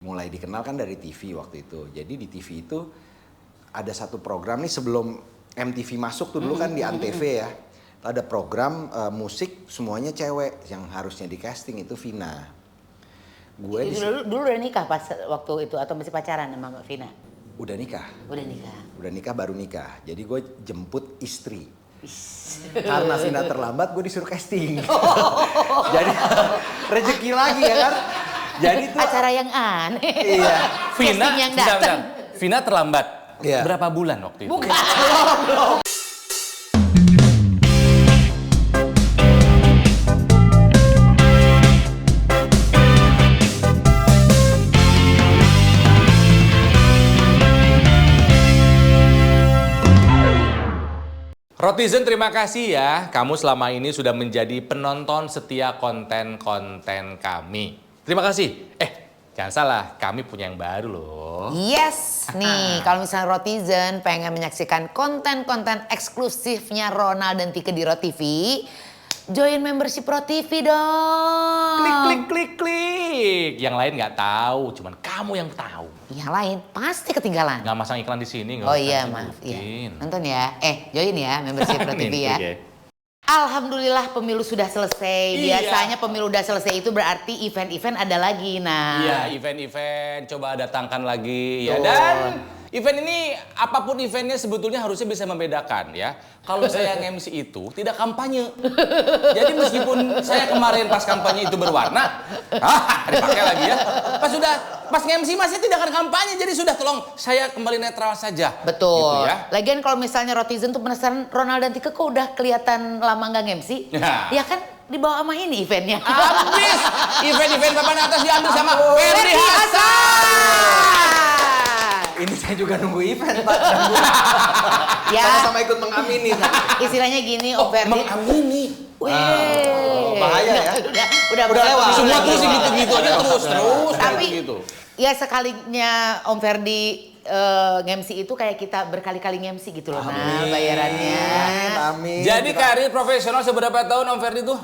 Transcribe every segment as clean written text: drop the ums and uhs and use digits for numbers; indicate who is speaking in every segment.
Speaker 1: mulai dikenal kan dari TV waktu itu. Jadi di TV itu ada satu program nih sebelum MTV masuk tuh dulu kan di Antv ya. Ada program musik semuanya cewek yang harusnya di casting itu Vina. Gue
Speaker 2: dulu udah nikah pas waktu itu atau masih pacaran sama Mbak Vina?
Speaker 1: Udah nikah. Udah nikah baru nikah. Jadi gue jemput istri. Karena Vina terlambat gue disuruh casting. Jadi rezeki lagi ya kan. Jadi itu
Speaker 2: acara yang aneh.
Speaker 1: Iya.
Speaker 3: Vina
Speaker 2: yang datang.
Speaker 3: Vina terlambat.
Speaker 1: Iya.
Speaker 3: Berapa bulan waktu itu?
Speaker 2: Bukan.
Speaker 3: Rotizen, terima kasih ya. Kamu selama ini sudah menjadi penonton setia konten-konten kami. Terima kasih. Jangan salah, kami punya yang baru loh.
Speaker 2: Yes, nih kalau misalnya Rotizen pengen menyaksikan konten-konten eksklusifnya Ronald dan Tike di RoTV, join membership RoTV dong.
Speaker 3: Klik. Yang lain nggak tahu, cuman kamu yang tahu.
Speaker 2: Yang lain pasti ketinggalan.
Speaker 3: Nggak masang iklan di sini.
Speaker 2: Oh iya, maaf. Iya. Nonton ya. Join ya membership RoTV ya.
Speaker 3: Okay.
Speaker 2: Alhamdulillah pemilu sudah selesai.
Speaker 3: Iya.
Speaker 2: Biasanya pemilu udah selesai itu berarti event-event ada lagi. Nah.
Speaker 3: Iya, event-event coba datangkan lagi ya. Dan event ini apapun eventnya sebetulnya harusnya bisa membedakan ya. Kalau saya nge-MC itu tidak kampanye. Jadi meskipun saya kemarin pas kampanye itu berwarna, dipakai lagi ya. Pas nge-MC masih tidak akan kampanye. Jadi sudah tolong saya kembali netral saja.
Speaker 2: Betul.
Speaker 3: Gitu ya.
Speaker 2: Lagian kalau misalnya Rotizen tuh penasaran Ronald dan Tike kok udah kelihatan lama nggak nge-MC? Ya kan dibawa sama ini eventnya.
Speaker 3: Habis event-event papan atas diambil sama Ferdy Hasan.
Speaker 1: ini saya juga nunggu event Pak.
Speaker 2: Ya.
Speaker 1: Sama-sama ikut mengamini.
Speaker 2: Istilahnya gini, Om Ferdy.
Speaker 3: Mengamini.
Speaker 1: Bahaya ya.
Speaker 2: Udah
Speaker 1: lewat.
Speaker 3: Semua terus gitu-gitu aja terus.
Speaker 2: Tapi
Speaker 3: gitu.
Speaker 2: ya sekalinya Om Ferdy nge-MC itu kayak kita berkali-kali nge-MC gitu loh. Nah, bayarannya.
Speaker 1: Amin.
Speaker 3: Jadi karir profesional seberapa tahun Om Ferdy tuh?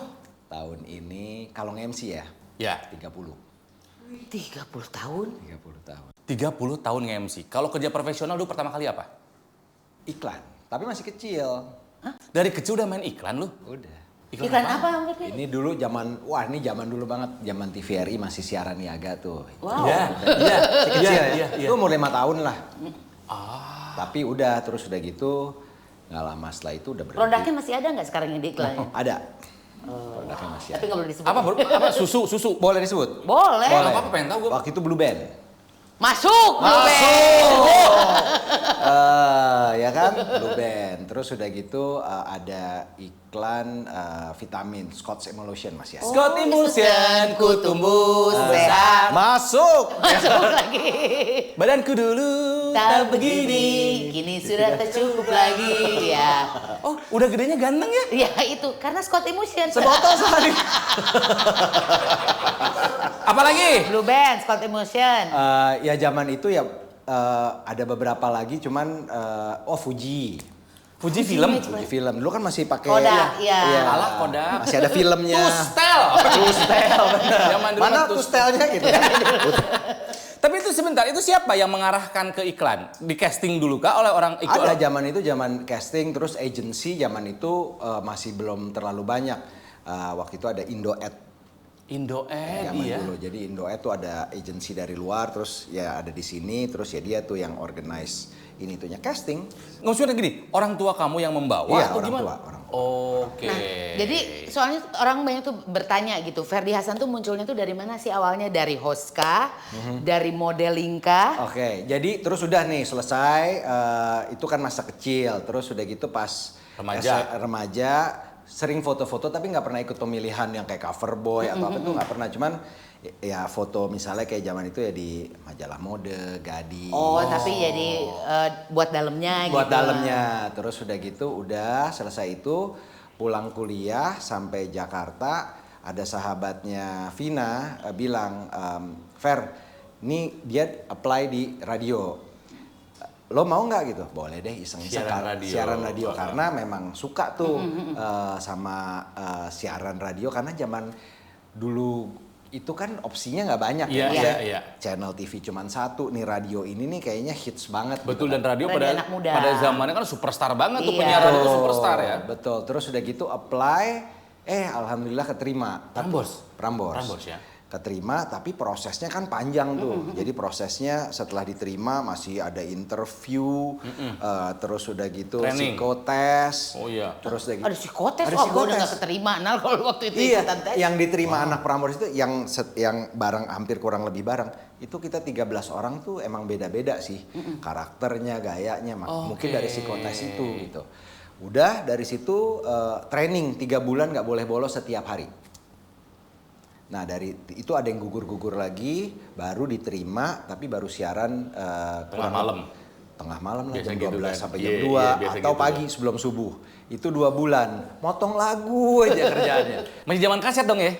Speaker 1: Tahun ini kalau nge-MC ya?
Speaker 3: Ya.
Speaker 1: 30
Speaker 2: tahun?
Speaker 1: 30 tahun.
Speaker 3: 30 tahun nge-MC. Kalau kerja profesional dulu pertama kali apa?
Speaker 1: Iklan, tapi masih kecil.
Speaker 3: Dari kecil udah main iklan lu?
Speaker 1: Udah.
Speaker 2: Iklan apa Om Ferdy?
Speaker 1: Ini dulu ini zaman dulu banget, zaman TVRI masih siaran niaga tuh.
Speaker 2: Wow.
Speaker 3: Iya.
Speaker 1: Masih kecil ya.
Speaker 3: Iya.
Speaker 1: Itu umur 5 tahun lah. Tapi udah terus udah gitu, nggak lama setelah itu udah berhenti.
Speaker 2: Produknya masih ada nggak sekarang yang di iklannya?
Speaker 1: Ada. Produknya masih
Speaker 2: Tapi
Speaker 1: ada.
Speaker 2: nggak boleh disebut.
Speaker 3: Apa bro? Apa susu?
Speaker 1: Boleh disebut?
Speaker 2: Boleh.
Speaker 3: Boleh. Apa pengen tahu gua?
Speaker 1: Waktu itu Blue Band.
Speaker 2: Masuk.
Speaker 1: Ya kan, Blue Band. Terus udah gitu ada iklan vitamin Scotts Emulsion masih ada.
Speaker 3: Scott Emulsion, ku tumbuh
Speaker 2: besar.
Speaker 1: Masuk.
Speaker 2: Masuk lagi.
Speaker 3: Badanku dulu
Speaker 2: Tak begini, kini sudah tercukup lagi ya.
Speaker 3: Oh, udah gedenya ganteng ya?
Speaker 2: Ya itu, karena Scott Emulsion.
Speaker 1: Sebotol sehari.
Speaker 3: Apalagi?
Speaker 2: Blue Band, Scott Emulsion.
Speaker 1: Ya zaman itu ya ada beberapa lagi cuman Fuji.
Speaker 3: Fuji film?
Speaker 1: Fuji film. Dulu kan masih pakai
Speaker 2: Kodak, iya.
Speaker 3: Alah Kodak.
Speaker 1: Masih ada filmnya.
Speaker 3: Tustel.
Speaker 1: bener.
Speaker 3: Zaman dulu
Speaker 1: Mana
Speaker 3: mah
Speaker 1: tustelnya gitu kan.
Speaker 3: Tapi itu sebentar, itu siapa yang mengarahkan ke iklan? Di casting dulu kah oleh orang ikut?
Speaker 1: Ada zaman casting terus agency zaman itu masih belum terlalu banyak. Waktu itu ada Indo-Ad.
Speaker 3: Indo-Ad,
Speaker 1: Zaman
Speaker 3: iya.
Speaker 1: dulu. Jadi Indo-Ad tuh ada agency dari luar terus ya ada di sini terus ya dia tuh yang organize ini tuhnya casting.
Speaker 3: Maksudnya gini, orang tua kamu yang membawa
Speaker 1: Iya,
Speaker 3: atau
Speaker 1: orang
Speaker 3: gimana?
Speaker 1: tua, orang tua.
Speaker 3: Oke.
Speaker 2: Nah, jadi soalnya orang banyak tuh bertanya gitu, Ferdy Hasan tuh munculnya tuh dari mana sih awalnya? Dari host kah? Dari modeling kah?
Speaker 1: Oke, jadi terus udah nih selesai itu kan masa kecil terus udah gitu pas remaja sering foto-foto tapi nggak pernah ikut pemilihan yang kayak cover boy atau apa tuh nggak pernah cuman ya foto misalnya kayak zaman itu ya di majalah mode, Gadis.
Speaker 2: Oh, tapi jadi buat dalamnya gitu.
Speaker 1: Buat dalamnya. Terus udah gitu udah selesai itu pulang kuliah sampai Jakarta ada sahabatnya Vina bilang Fer, ini dia apply di radio. Lo mau nggak gitu? Boleh deh iseng-iseng siaran radio karena memang suka tuh sama siaran radio karena zaman dulu itu kan opsinya nggak banyak
Speaker 3: Iya,
Speaker 1: ya.
Speaker 3: iya.
Speaker 1: Channel TV cuman satu, nih radio ini nih kayaknya hits banget.
Speaker 3: Betul,
Speaker 1: gitu
Speaker 3: dan radio
Speaker 2: Radio
Speaker 3: pada
Speaker 2: anak muda.
Speaker 3: pada zamannya kan superstar banget tuh,
Speaker 2: Iya.
Speaker 3: penyiar radio tuh superstar ya.
Speaker 1: Betul, terus udah gitu apply, alhamdulillah keterima.
Speaker 3: Prambors?
Speaker 1: Prambors.
Speaker 3: Prambors ya.
Speaker 1: Keterima, tapi prosesnya kan panjang tuh. Jadi prosesnya setelah diterima masih ada interview, terus udah gitu
Speaker 3: Training.
Speaker 1: psikotes.
Speaker 3: Oh iya.
Speaker 1: Terus udah gitu.
Speaker 2: Ada psikotes,
Speaker 1: Ada
Speaker 2: wah gue udah
Speaker 1: psikotes.
Speaker 2: gak keterima Nal kalau waktu itu
Speaker 1: Iya,
Speaker 2: ikutan tes.
Speaker 1: yang diterima anak Prambors itu yang bareng hampir kurang lebih bareng. Itu kita 13 orang tuh emang beda-beda sih. Karakternya, gayanya, mungkin dari psikotes itu gitu. Udah dari situ training 3 bulan nggak boleh bolos setiap hari. Nah dari itu ada yang gugur-gugur lagi, baru diterima, tapi baru siaran
Speaker 3: Tengah malam.
Speaker 1: Tengah malam lah,
Speaker 3: Biasa
Speaker 1: jam 12
Speaker 3: gitu kan.
Speaker 1: sampai
Speaker 3: Iya,
Speaker 1: jam 2
Speaker 3: iya, biasa
Speaker 1: atau
Speaker 3: gitu
Speaker 1: pagi sebelum subuh. Itu 2 bulan, motong lagu aja kerjaannya.
Speaker 3: Masih zaman kaset dong ya?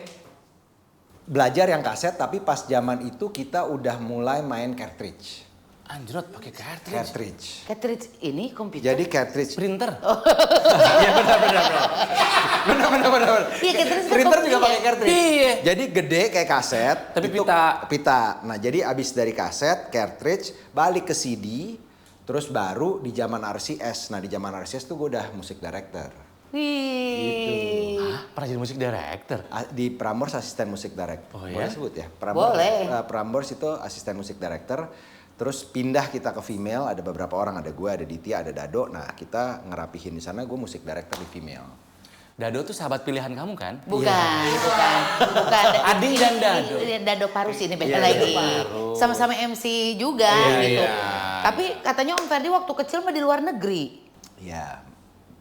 Speaker 1: Belajar yang kaset, tapi pas zaman itu kita udah mulai main cartridge.
Speaker 3: Anjrot pakai cartridge.
Speaker 1: Cartridge.
Speaker 2: Cartridge ini komputer.
Speaker 1: Jadi cartridge.
Speaker 3: Printer.
Speaker 1: Iya benar.
Speaker 2: Iya, cartridge kan
Speaker 1: Printer juga
Speaker 2: komputer.
Speaker 1: pakai cartridge.
Speaker 3: Iya.
Speaker 1: Jadi gede kayak kaset.
Speaker 3: Tapi
Speaker 1: itu pita. Nah jadi abis dari kaset, cartridge, balik ke CD, terus baru di zaman RCS. Nah di zaman RCS tuh gue udah musik director.
Speaker 2: Wih.
Speaker 3: Hah? Pernah jadi musik director?
Speaker 1: Di Prambors asisten musik director.
Speaker 3: Oh, ya?
Speaker 1: Boleh sebut ya?
Speaker 2: Boleh.
Speaker 1: Prambors itu asisten musik director. Terus pindah kita ke female, ada beberapa orang, ada gue, ada Ditya, ada Dado. Nah kita ngerapihin di sana, gue musik director di female.
Speaker 3: Dado tuh sahabat pilihan kamu kan?
Speaker 2: Bukan.
Speaker 3: Ading dan Dado.
Speaker 2: Dado Parus ini beda
Speaker 1: Iya,
Speaker 2: lagi.
Speaker 3: Parus.
Speaker 2: Sama-sama MC juga
Speaker 3: Iya,
Speaker 2: gitu.
Speaker 3: iya.
Speaker 2: Tapi katanya Om Ferdi waktu kecil mah di luar negeri.
Speaker 1: Ya,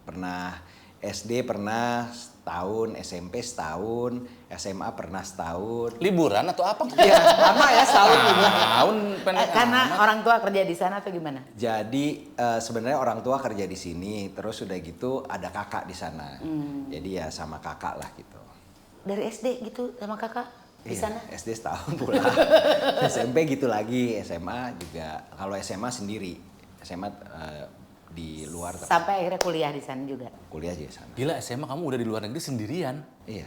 Speaker 1: pernah SD pernah setahun, SMP setahun, SMA pernah setahun.
Speaker 3: Liburan atau apa?
Speaker 1: Iya, lama ya setahun gitu.
Speaker 3: Tahun pendek
Speaker 2: Karena
Speaker 3: amat.
Speaker 2: orang tua kerja di sana atau gimana?
Speaker 1: Jadi sebenarnya orang tua kerja di sini, terus udah gitu ada kakak di sana. Jadi ya sama kakak lah gitu.
Speaker 2: Dari SD gitu sama kakak di
Speaker 1: Iya,
Speaker 2: sana?
Speaker 1: SD setahun pulang. SMP gitu lagi, SMA juga. Kalau SMA sendiri, SMA di luar
Speaker 2: Sampai akhirnya kuliah di sana juga.
Speaker 1: kuliah aja di sana.
Speaker 3: Gila, SMA kamu udah di luar negeri sendirian.
Speaker 1: Iya.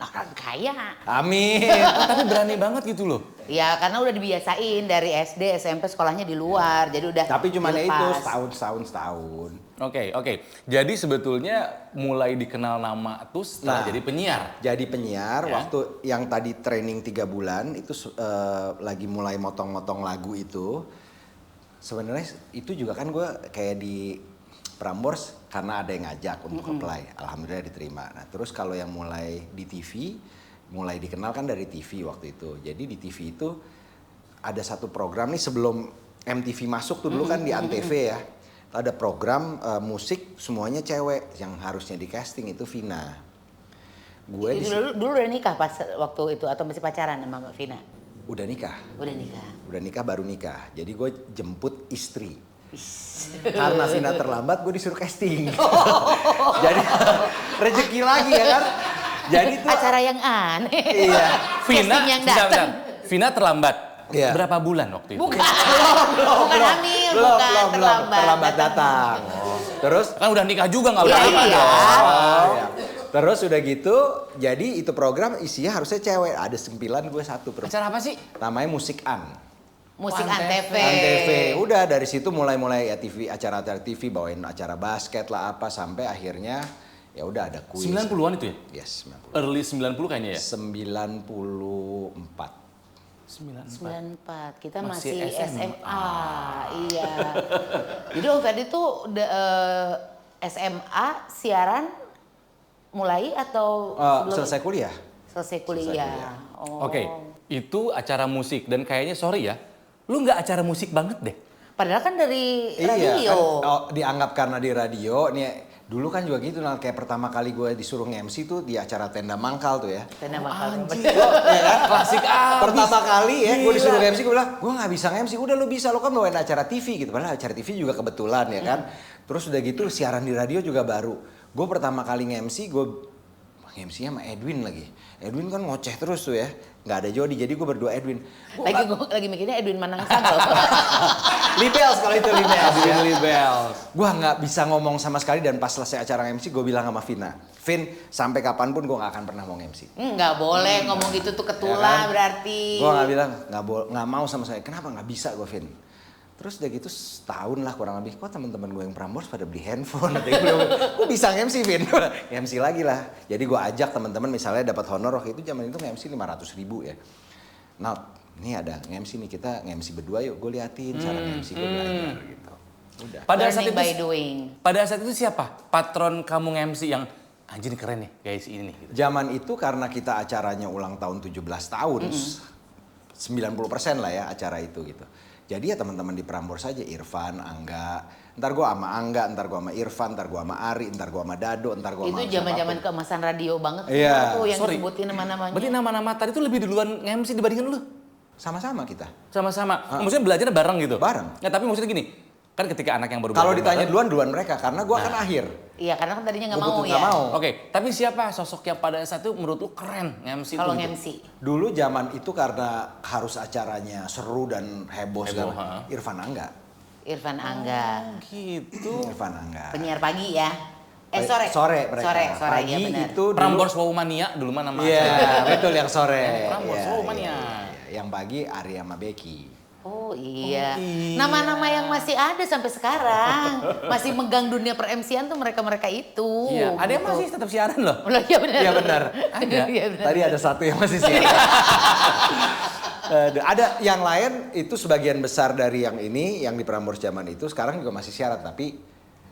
Speaker 2: Orang kaya.
Speaker 1: Amin.
Speaker 3: Tapi berani banget gitu loh.
Speaker 2: Ya karena udah dibiasain dari SD, SMP sekolahnya di luar. Jadi udah
Speaker 1: Tapi cuma ya itu
Speaker 2: dilepas.
Speaker 1: setahun.
Speaker 3: Oke. Jadi sebetulnya mulai dikenal nama tuh setelah
Speaker 1: Nah.
Speaker 3: jadi penyiar.
Speaker 1: Jadi penyiar,
Speaker 3: Ya.
Speaker 1: waktu yang tadi training 3 bulan itu lagi mulai motong-motong lagu itu. Sebenarnya itu juga kan gue kayak di Prambors karena ada yang ngajak untuk apply. Alhamdulillah diterima. Nah terus kalau yang mulai di TV, mulai dikenal kan dari TV waktu itu. Jadi di TV itu ada satu program nih sebelum MTV masuk tuh dulu kan di Antv ya. Ada program musik semuanya cewek yang harusnya di casting itu Vina. Gue di
Speaker 2: Dulu udah nikah pas waktu itu atau masih pacaran sama Mbak Vina?
Speaker 1: udah nikah.
Speaker 2: Udah nikah.
Speaker 1: Baru nikah. Jadi gue jemput istri. Karena Vina terlambat, gue disuruh casting. Jadi rezeki lagi ya kan. Jadi tuh
Speaker 2: Acara yang aneh.
Speaker 1: Iya.
Speaker 2: Casting yang datang.
Speaker 3: Vina terlambat.
Speaker 1: Iya.
Speaker 3: Berapa bulan waktu itu?
Speaker 2: Bukan hamil, bukan terlambat
Speaker 1: datang. Terus
Speaker 3: Kan udah nikah juga nggak
Speaker 2: Iya,
Speaker 3: berapa
Speaker 2: iya.
Speaker 3: dong.
Speaker 1: iya. Terus udah gitu, jadi itu program isinya harusnya cewek. Ada 9, gue 1.
Speaker 3: Acara apa sih?
Speaker 1: Namanya Musik An.
Speaker 2: Musik
Speaker 3: Antv.
Speaker 2: Antv.
Speaker 1: Antv. Udah dari situ mulai ya TV, acara-acara TV, bawain acara basket lah apa sampai akhirnya ya udah ada kuis.
Speaker 3: 90-an itu ya?
Speaker 1: Yes, 90.
Speaker 3: Early 90 kayaknya ya?
Speaker 1: 94.
Speaker 3: 94.
Speaker 2: 94, kita
Speaker 3: Masih
Speaker 2: masih
Speaker 3: SMA.
Speaker 2: SMA. Iya. Jadi Om Ferdi tuh SMA siaran mulai atau sebelum
Speaker 1: Selesai kuliah.
Speaker 2: selesai kuliah?
Speaker 1: kuliah.
Speaker 2: Oh.
Speaker 3: Oke, itu acara musik dan kayaknya sorry ya, lu nggak acara musik banget deh.
Speaker 2: Padahal kan dari
Speaker 1: Iya,
Speaker 2: radio.
Speaker 1: kan, dianggap karena di radio nih. Dulu kan juga gitu, nah, kayak pertama kali gue disuruh nge-MC tuh di acara Tenda Mangkal tuh ya.
Speaker 2: Tenda Mangkal.
Speaker 3: Klasik abis.
Speaker 1: Pertama kali ya, gue
Speaker 3: Gila.
Speaker 1: disuruh nge-MC, gue bilang, gue gak bisa nge-MC, udah lu bisa, lu kan bawain acara TV gitu. Padahal acara TV juga kebetulan ya kan. Terus udah gitu siaran di radio juga baru. Gue pertama kali nge-MC, gue nge-MC sama Edwin lagi. Edwin kan ngoceh terus tuh ya. nggak ada Jody, jadi gue berdua Edwin.
Speaker 2: Lagi mikirnya Edwin Manangsang loh.
Speaker 1: Libels kalau itu libels ya.
Speaker 3: Libels.
Speaker 1: Gue nggak bisa ngomong sama sekali dan pas selesai acara MC gue bilang sama Vina, Vin sampai kapanpun gue nggak akan pernah mau MC.
Speaker 2: Nggak boleh ngomong gitu tuh ketula
Speaker 1: Ya kan?
Speaker 2: berarti.
Speaker 1: Gue nggak bilang nggak mau sama saya. Kenapa nggak bisa gue Vin? Terus udah gitu setahun lah kurang lebih, kok teman-teman gue yang Prambors pada beli handphone. Gue bisa nge-MC Vin, nge-MC lagi lah. Jadi gue ajak teman-teman misalnya dapat honor waktu itu zaman itu nge-MC 500.000 ya. Nah ini ada nge-MC nih, kita nge-MC berdua yuk, gue liatin cara nge-MC gue belajar gitu. Udah.
Speaker 2: Learning by doing.
Speaker 3: Pada saat itu siapa patron kamu nge-MC yang anjir ini keren nih guys ini nih? Gitu.
Speaker 1: Zaman itu karena kita acaranya ulang tahun 17 tahun, 90% lah ya acara itu gitu. Jadi ya teman-teman di Prambors saja, Irfan, Angga, ntar gue sama Angga, ntar gue sama Irfan, ntar gue sama Ari, ntar gue sama Dado, ntar gue sama
Speaker 2: Itu zaman-zaman keemasan radio banget
Speaker 1: Iya.
Speaker 2: tuh yang
Speaker 3: Sorry.
Speaker 2: disebutin nama-namanya.
Speaker 3: Berarti nama-nama tadi tuh lebih duluan nge-MC dibandingin lu?
Speaker 1: sama-sama kita.
Speaker 3: Sama-sama. Maksudnya belajarnya bareng gitu?
Speaker 1: Bareng.
Speaker 3: Ya tapi maksudnya gini, kan ketika anak yang baru
Speaker 1: Kalau
Speaker 3: belajar
Speaker 1: ditanya
Speaker 3: bareng-
Speaker 1: duluan mereka, karena gue kan akhir.
Speaker 2: Iya karena kan tadinya nggak
Speaker 1: Gua
Speaker 2: mau
Speaker 1: betul
Speaker 2: ya.
Speaker 1: nggak mau.
Speaker 3: Oke, tapi siapa sosok yang pada saat itu menurut lu keren nge-MC
Speaker 2: Kalau
Speaker 3: itu?
Speaker 2: nge-MC.
Speaker 1: Dulu zaman itu karena harus acaranya seru dan heboh segala.
Speaker 3: ha.
Speaker 1: Irfan Angga.
Speaker 2: Irfan Angga.
Speaker 3: Gitu.
Speaker 1: Irfan Angga.
Speaker 2: Penyiar pagi ya. Sore.
Speaker 1: Sore mereka.
Speaker 2: Sore
Speaker 1: Pagi
Speaker 2: ya benar.
Speaker 1: itu dulu.
Speaker 3: Prambors Wowmania dulu mah nama
Speaker 1: Iya,
Speaker 3: acaranya.
Speaker 1: betul yang sore.
Speaker 3: Prambors
Speaker 1: Iya,
Speaker 3: Wowmania.
Speaker 1: iya, iya. Yang pagi Ari sama Becky.
Speaker 2: Oh iya.
Speaker 3: Oh, iya.
Speaker 2: Nama-nama yang masih ada sampai sekarang. Masih megang dunia per-MC-an tuh mereka-mereka itu.
Speaker 3: Iya, ada yang
Speaker 2: Gitu.
Speaker 3: masih tetap siaran loh.
Speaker 2: Oh, iya benar.
Speaker 1: Iya benar.
Speaker 3: Ada.
Speaker 2: Iya benar.
Speaker 1: Tadi ada satu yang masih siaran. Ada yang lain itu sebagian besar dari yang ini yang di Prambors zaman itu sekarang juga masih siaran tapi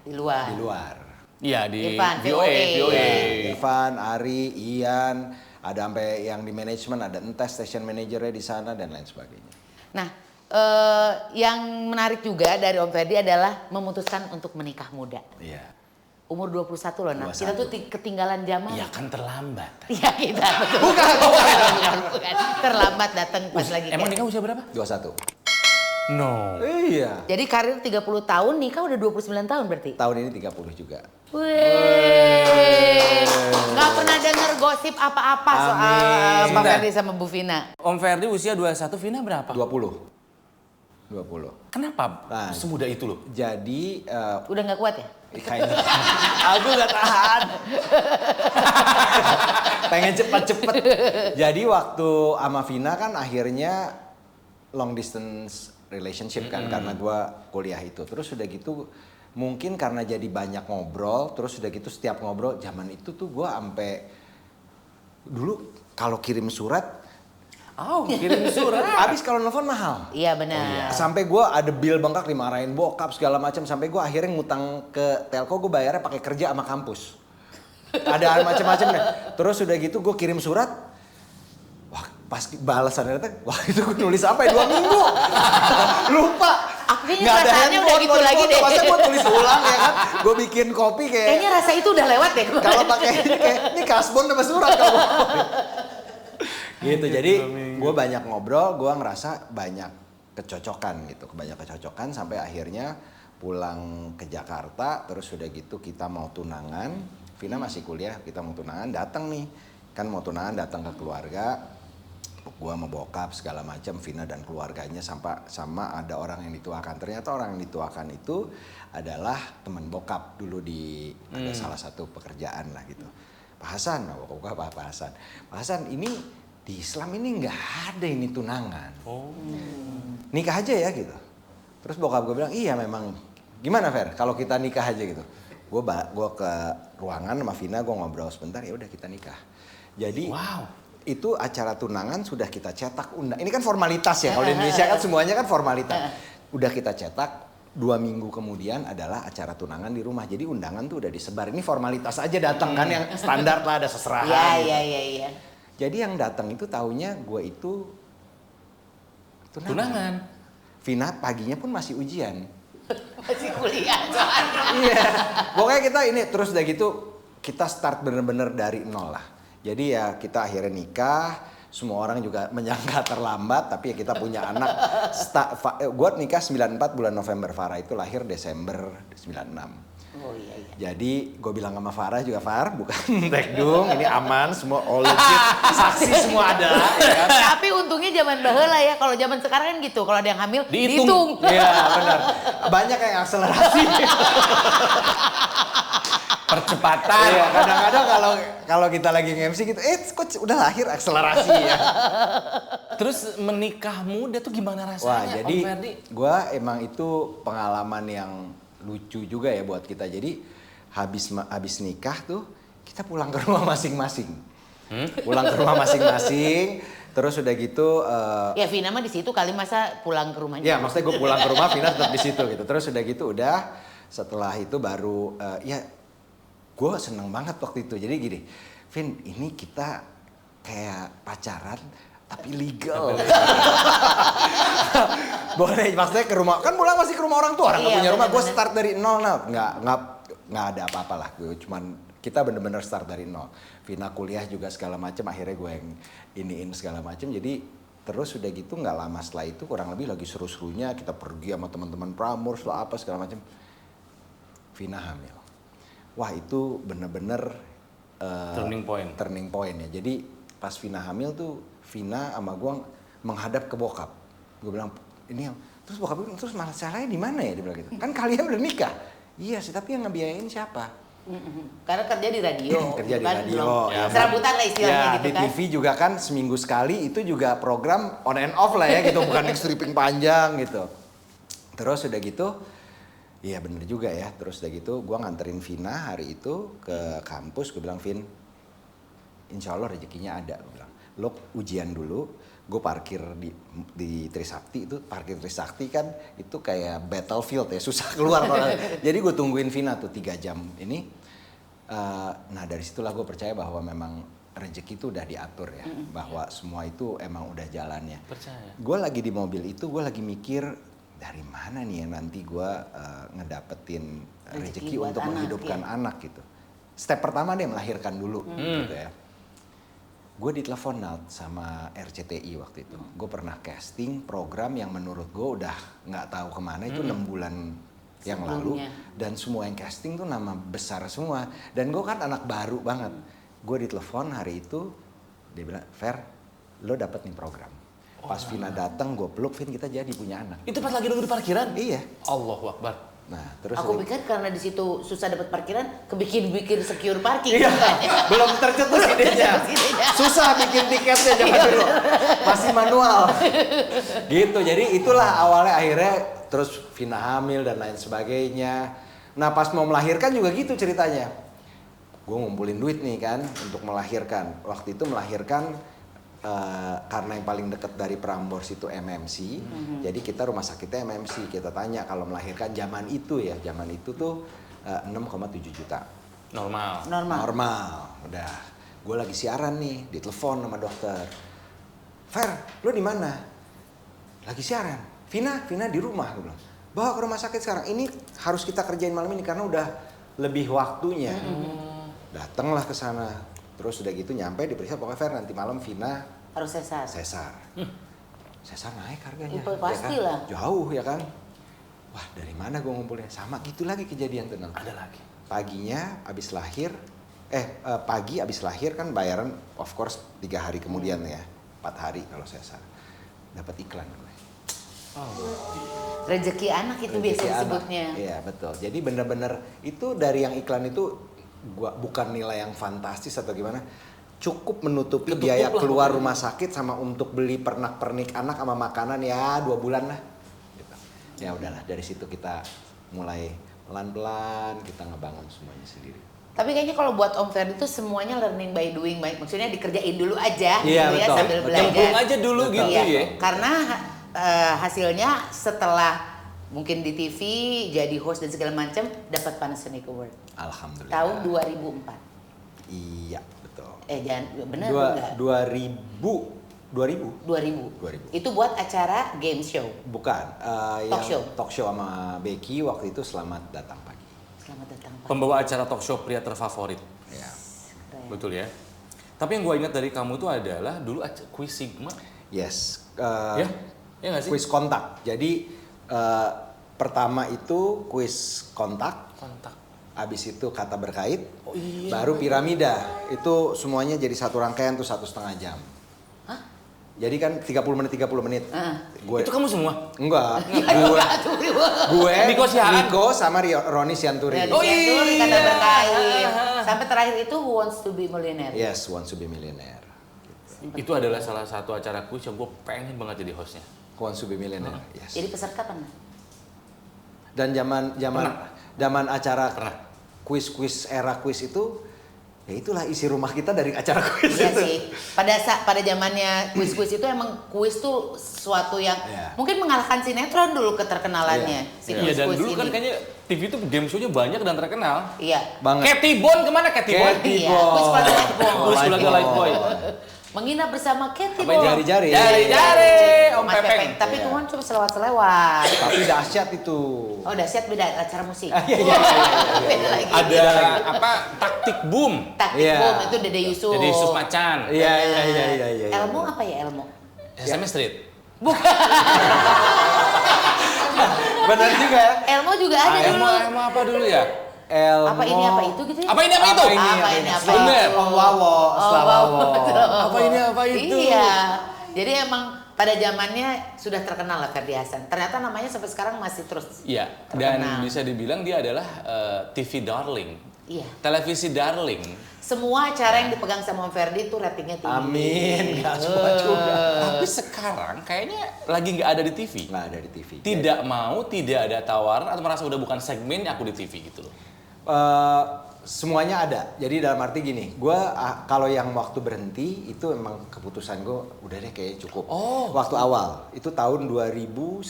Speaker 2: Di luar.
Speaker 1: di luar.
Speaker 3: Iya di
Speaker 2: Irfan,
Speaker 3: VOA.
Speaker 2: VOA.
Speaker 1: Irfan, Ari, Ian, ada sampai yang di manajemen ada Entes station manajernya di sana dan lain sebagainya.
Speaker 2: Nah, yang menarik juga dari Om Ferdi adalah memutuskan untuk menikah muda.
Speaker 1: Iya.
Speaker 2: Umur 21 loh, nah
Speaker 1: 21.
Speaker 2: kita tuh ketinggalan zaman.
Speaker 3: Iya kan terlambat.
Speaker 2: Iya kita betul.
Speaker 1: Bukan.
Speaker 2: Bukan. Terlambat datang pas lagi.
Speaker 3: Emang
Speaker 2: kayak-
Speaker 3: nikah usia berapa?
Speaker 1: 21.
Speaker 3: No.
Speaker 1: Iya.
Speaker 2: Jadi karir 30 tahun, nikah udah 29 tahun berarti?
Speaker 1: Tahun ini 30 juga.
Speaker 2: Wih, nggak pernah denger gosip apa-apa soal
Speaker 1: Amin.
Speaker 2: Pak Ferdi sama Bu Vina.
Speaker 3: Om Ferdi usia 21, Vina berapa?
Speaker 1: 20. 20.
Speaker 3: Kenapa
Speaker 1: Nah.
Speaker 3: semudah itu loh?
Speaker 1: Jadi
Speaker 2: Udah nggak kuat ya?
Speaker 1: kayaknya aku gak tahan. Pengen cepet-cepet. Jadi waktu sama Vina kan akhirnya long distance relationship kan karena gua kuliah itu. Terus udah gitu mungkin karena jadi banyak ngobrol, terus udah gitu setiap ngobrol zaman itu tuh gua sampai dulu kalau kirim surat
Speaker 3: Oh, kirim surat.
Speaker 1: habis kalau nelfon mahal.
Speaker 2: Iya benar.
Speaker 1: Sampai gue ada bill bengkak dimarahin bokap segala macam sampai gue akhirnya ngutang ke telco gue bayarnya pakai kerja sama kampus. Ada macam-macam deh. Terus udah gitu gue kirim surat. Wah pas balasannya datang, wah itu gue nulis apa ya 2 minggu. Lupa.
Speaker 2: Kayaknya
Speaker 1: Nggak ada
Speaker 2: perasaannya udah
Speaker 1: handphone,
Speaker 2: gitu
Speaker 1: mau
Speaker 2: lagi
Speaker 1: difoto.
Speaker 2: deh.
Speaker 1: Masa gue tulis ulang ya kan. Gue bikin kopi
Speaker 2: Kayaknya
Speaker 1: kayak
Speaker 2: rasa itu udah lewat deh.
Speaker 1: kalau pakai kayak ini kasbon sama surat kalau gitu. Jadi gue banyak ngobrol, gue ngerasa banyak kecocokan gitu, banyak kecocokan sampai akhirnya pulang ke Jakarta. Terus udah gitu kita mau tunangan, Vina masih kuliah, kita mau tunangan, datang nih kan mau tunangan datang ke keluarga, gue sama bokap segala macam, Vina dan keluarganya sama ada orang yang dituakan. Ternyata orang yang dituakan itu adalah teman bokap dulu di ada salah satu pekerjaan lah gitu. Pak Hasan, bokap Pak Hasan. Pak Hasan ini di Islam ini nggak ada ini tunangan.
Speaker 3: Oh.
Speaker 1: Nikah aja ya gitu. Terus bokap gue bilang, iya memang. Gimana Fer, kalau kita nikah aja gitu. Gue ke ruangan sama Vina, gue ngobrol sebentar, ya udah kita nikah. Jadi
Speaker 3: Wow.
Speaker 1: itu acara tunangan sudah kita cetak undang. Ini kan formalitas ya, kalau di Indonesia kan semuanya kan formalitas. Udah kita cetak, 2 minggu kemudian adalah acara tunangan di rumah. Jadi undangan tuh udah disebar. Ini formalitas aja datang kan yang standar lah, ada seserahan.
Speaker 2: Iya,
Speaker 1: gitu.
Speaker 2: iya.
Speaker 1: Jadi yang datang itu taunya gue itu
Speaker 3: Tunangan.
Speaker 1: Vina paginya pun masih ujian.
Speaker 2: Masih kuliah soalnya.
Speaker 1: Iya. Pokoknya kita ini terus udah gitu kita start bener-bener dari nol lah. Jadi ya kita akhirnya nikah. Semua orang juga menyangka terlambat, tapi ya kita punya anak. Gue nikah 94 bulan November, Farah itu lahir Desember 96.
Speaker 2: Oh iya.
Speaker 1: Jadi gue bilang sama Farah juga, Far bukan tekdung, ini aman, semua all legit, saksi semua ada. Ya kan?
Speaker 2: Tapi untungnya zaman baheula ya, kalau zaman sekarang kan gitu, kalau ada yang hamil
Speaker 3: Dihitung.
Speaker 1: Iya benar, banyak yang akselerasi.
Speaker 3: Percepatan.
Speaker 1: Iya, kadang-kadang kalau kita lagi nge-MC gitu, kok udah lahir akselerasi ya.
Speaker 3: Terus menikah muda tuh gimana rasanya,
Speaker 1: Wah,
Speaker 3: Om
Speaker 1: jadi
Speaker 3: Ferdi?
Speaker 1: gue emang itu pengalaman yang lucu juga ya buat kita. Jadi habis nikah tuh kita pulang ke rumah masing-masing. Pulang ke rumah masing-masing. Terus udah gitu.
Speaker 2: Ya Vina mah di situ kali, masa pulang ke rumahnya.
Speaker 1: Ya maksudnya gue pulang ke rumah, Vina tetap di situ gitu. Terus udah gitu setelah itu baru ya gue seneng banget waktu itu. Jadi gini, Vin, ini kita kayak pacaran tapi legal. Boleh, maksudnya ke rumah, kan pulang masih ke rumah orang tua, orang nggak
Speaker 2: Iya,
Speaker 1: punya rumah. Gue
Speaker 2: bener-bener.
Speaker 1: start dari nol, nggak ada apa-apa lah. Gue cuman kita bener-bener start dari nol. Vina kuliah juga segala macem, akhirnya gue yang iniin segala macem. Jadi terus udah gitu nggak lama setelah itu, kurang lebih lagi seru-serunya kita pergi sama teman-teman Prambors lah apa segala macem. Vina hamil. Wah itu bener-bener turning point ya. Jadi pas Vina hamil tuh, Vina sama gue menghadap ke bokap. Gue bilang, ini yang, terus bokap bilang, terus masalahnya di mana ya? Dia bilang gitu. Kan kalian udah nikah. Iya sih, tapi yang ngebiayain siapa?
Speaker 2: Karena kerja di radio.
Speaker 1: Kerja di
Speaker 2: kan
Speaker 1: radio.
Speaker 2: belum
Speaker 1: Ya,
Speaker 2: serabutan lah istilahnya
Speaker 1: ya,
Speaker 2: gitu
Speaker 1: di
Speaker 2: kan.
Speaker 1: TV juga kan seminggu sekali itu juga program on and off lah ya gitu, bukan yang stripping panjang gitu. Terus udah gitu, iya bener juga ya. Terus udah gitu, gue nganterin Vina hari itu ke kampus. Gue bilang, Vin, insya Allah rezekinya ada. Gue bilang, lo ujian dulu. Gue parkir di Trisakti itu, parkir Trisakti kan itu kayak battlefield ya, susah keluar. Jadi gue tungguin Vina tuh 3 jam ini. Nah dari situlah gue percaya bahwa memang rezeki itu udah diatur ya, bahwa semua itu emang udah jalannya.
Speaker 3: Percaya.
Speaker 1: Gue lagi di mobil itu, gue lagi mikir dari mana nih ya nanti gue ngedapetin rezeki
Speaker 2: buat
Speaker 1: untuk
Speaker 2: anak,
Speaker 1: menghidupkan
Speaker 2: ya.
Speaker 1: anak gitu. Step pertama deh melahirkan dulu gitu ya. Gue ditelepon Nalt sama RCTI waktu itu. Gue pernah casting program yang menurut gue udah nggak tahu kemana, itu 6 bulan yang lalu.
Speaker 2: Sebelumnya.
Speaker 1: Dan semua yang casting tuh nama besar semua. Dan gue kan anak baru banget. Gue ditelepon hari itu, dia bilang, Fer, lo dapet nih program. Pas Vina datang, gue peluk, Vin kita jadi punya anak.
Speaker 3: Itu pas lagi nunggu di parkiran?
Speaker 1: Iya.
Speaker 3: Allahu Akbar.
Speaker 1: Nah, terus
Speaker 2: Aku pikir karena di situ susah dapat parkiran, kebikin secure parking.
Speaker 1: iya,
Speaker 2: kan?
Speaker 1: belum tercetus idenya.
Speaker 2: idenya.
Speaker 1: Susah bikin tiketnya zaman dulu. Masih manual. Gitu. Jadi itulah awalnya, akhirnya terus Vina hamil dan lain sebagainya. Nah, pas mau melahirkan juga gitu ceritanya. Gue ngumpulin duit nih kan untuk melahirkan. Waktu itu melahirkan karena yang paling dekat dari Prambors itu MMC, jadi kita rumah sakitnya MMC. Kita tanya kalau melahirkan zaman itu tuh 6,7 juta. Normal. Udah, gue lagi siaran nih, ditelepon sama dokter. Fer, lo di mana? Lagi siaran. Vina di rumah, gue bilang. Bawa ke rumah sakit sekarang. Ini harus kita kerjain malam ini karena udah lebih waktunya. Datanglah ke sana. Terus udah gitu nyampe diperiksa, pokoknya Fer nanti malam Vina
Speaker 2: Harus sesar.
Speaker 1: Sesar naik harganya.
Speaker 2: Pastilah.
Speaker 1: Ya kan? Jauh ya kan. Wah dari mana gue ngumpulnya? Sama gitu lagi kejadian tuh.
Speaker 3: Ada lagi.
Speaker 1: Paginya abis lahir, pagi abis lahir kan bayaran of course 3 hari kemudian ya. 4 hari kalau sesar. Dapat iklan gue.
Speaker 2: Rezeki anak itu biasa
Speaker 1: Rezeki anak.
Speaker 2: disebutnya.
Speaker 1: Iya betul. Jadi bener-bener itu dari yang iklan itu gua bukan nilai yang fantastis atau gimana, cukup menutupi biaya keluar rumah sakit sama untuk beli pernak-pernik anak sama makanan ya 2 bulan lah. Gitu. Ya udahlah dari situ kita mulai pelan-pelan kita ngebangun semuanya sendiri.
Speaker 2: Tapi kayaknya kalau buat Om Ferdi itu semuanya learning by doing, maksudnya dikerjain dulu aja,
Speaker 1: Iya,
Speaker 2: gitu ya
Speaker 1: betul.
Speaker 2: sambil
Speaker 1: Betul.
Speaker 2: belajar.
Speaker 3: Cemplung aja dulu
Speaker 1: Betul.
Speaker 3: gitu
Speaker 2: Iya,
Speaker 3: ya.
Speaker 2: karena hasilnya setelah mungkin di TV jadi host dan segala macam dapat Panasonic Award
Speaker 1: Alhamdulillah.
Speaker 2: tahun 2004.
Speaker 1: Iya betul.
Speaker 2: Jangan benar enggak?
Speaker 1: 2000.
Speaker 2: Itu buat acara game show.
Speaker 1: Bukan.
Speaker 2: Talk show.
Speaker 1: Talk show sama Becky waktu itu Selamat Datang Pagi.
Speaker 2: Selamat datang Pak.
Speaker 3: Pembawa acara talk show pria terfavorit.
Speaker 1: Ya.
Speaker 2: Keren.
Speaker 3: Betul ya. Tapi yang gue ingat dari kamu itu adalah dulu Quiz Sigma.
Speaker 1: Yes.
Speaker 3: Ya nggak sih?
Speaker 1: Kuis kontak. Jadi pertama itu kuis kontak. habis itu Kata Berkait,
Speaker 3: Oh iya.
Speaker 1: baru Piramida. Itu semuanya jadi satu rangkaian tuh 1,5 jam.
Speaker 2: Hah?
Speaker 1: Jadi kan 30 menit. Gue
Speaker 3: Itu kamu semua?
Speaker 1: enggak. gue
Speaker 3: Nico Siahaan.
Speaker 1: Nico sama Roni Sianturi.
Speaker 2: Oh
Speaker 3: iya.
Speaker 2: Kata Berkait. Sampai terakhir itu Who Wants to be Millionaire.
Speaker 1: Yes, Wants to be Millionaire.
Speaker 3: Itu adalah salah satu acara kuis yang gue pengen banget jadi hostnya.
Speaker 1: Wants to be Millionaire. Yes.
Speaker 2: Jadi peserta pernah?
Speaker 1: Dan zaman acara
Speaker 3: Pernah.
Speaker 1: kuis era kuis itu, ya itulah isi rumah kita dari acara kuis
Speaker 2: Iya
Speaker 1: itu.
Speaker 2: sih. Pada zamannya kuis-kuis itu emang kuis tuh sesuatu yang
Speaker 1: Iya.
Speaker 2: mungkin mengalahkan sinetron dulu keterkenalannya. Si
Speaker 3: Iya, dan
Speaker 2: kuis-kuis
Speaker 3: dulu kan
Speaker 2: ini.
Speaker 3: kayaknya TV itu game show-nya banyak dan terkenal.
Speaker 2: Iya.
Speaker 1: Banget.
Speaker 3: Cathy Bond kemana Cathy Bond?
Speaker 1: Cathy
Speaker 2: Iya,
Speaker 1: Bond.
Speaker 2: kuis keluarga Lightboy.
Speaker 3: Kuis keluarga Lightboy.
Speaker 2: Menginap bersama Cathy
Speaker 3: Apa ini?
Speaker 2: Bond.
Speaker 1: Jari-jari.
Speaker 3: Jari-jari, Om
Speaker 2: Mas
Speaker 3: Pepeng.
Speaker 2: Tapi
Speaker 1: Iya.
Speaker 2: itu kan cuma selewat-selewat.
Speaker 1: Tapi dahsyat itu.
Speaker 2: Oh dahsyat beda acara musik.
Speaker 1: Iya.
Speaker 2: Beda lagi.
Speaker 3: Ada apa? Taktik Boom.
Speaker 2: Taktik
Speaker 1: Iya.
Speaker 2: Boom itu Dede Yusuf.
Speaker 3: Jadi Yusuf Macan.
Speaker 1: Iya.
Speaker 2: Elmo apa ya Elmo?
Speaker 3: Sesame Street.
Speaker 1: Benar juga.
Speaker 2: Elmo juga ada dulu.
Speaker 3: Emang apa dulu ya?
Speaker 1: Elmo.
Speaker 2: Apa ini apa itu gitu ya?
Speaker 3: Apa ini apa itu?
Speaker 2: Apa ini apa
Speaker 3: Bener.
Speaker 2: itu?
Speaker 1: Om Wawo, Setelah Wawo.
Speaker 3: Apa ini apa itu?
Speaker 2: Iya. Jadi emang pada zamannya sudah terkenal lah Ferdy Hasan. Ternyata namanya sampai sekarang masih terus
Speaker 3: Iya, dan
Speaker 2: terkenal.
Speaker 3: bisa dibilang dia adalah TV darling.
Speaker 2: Iya.
Speaker 3: Televisi darling.
Speaker 2: Semua acara yang dipegang sama Om Ferdy itu ratingnya tinggi.
Speaker 1: Amin, nggak semua juga.
Speaker 3: Tapi sekarang kayaknya lagi nggak ada di TV.
Speaker 1: Nggak ada di TV.
Speaker 3: Tidak mau, tidak ada tawaran atau merasa udah bukan segmen aku di TV gitu loh.
Speaker 1: Semuanya ada. Jadi dalam arti gini, gue kalau yang waktu berhenti itu emang keputusan gue udah deh kayaknya cukup.
Speaker 3: Oh.
Speaker 1: Waktu awal itu tahun 2011,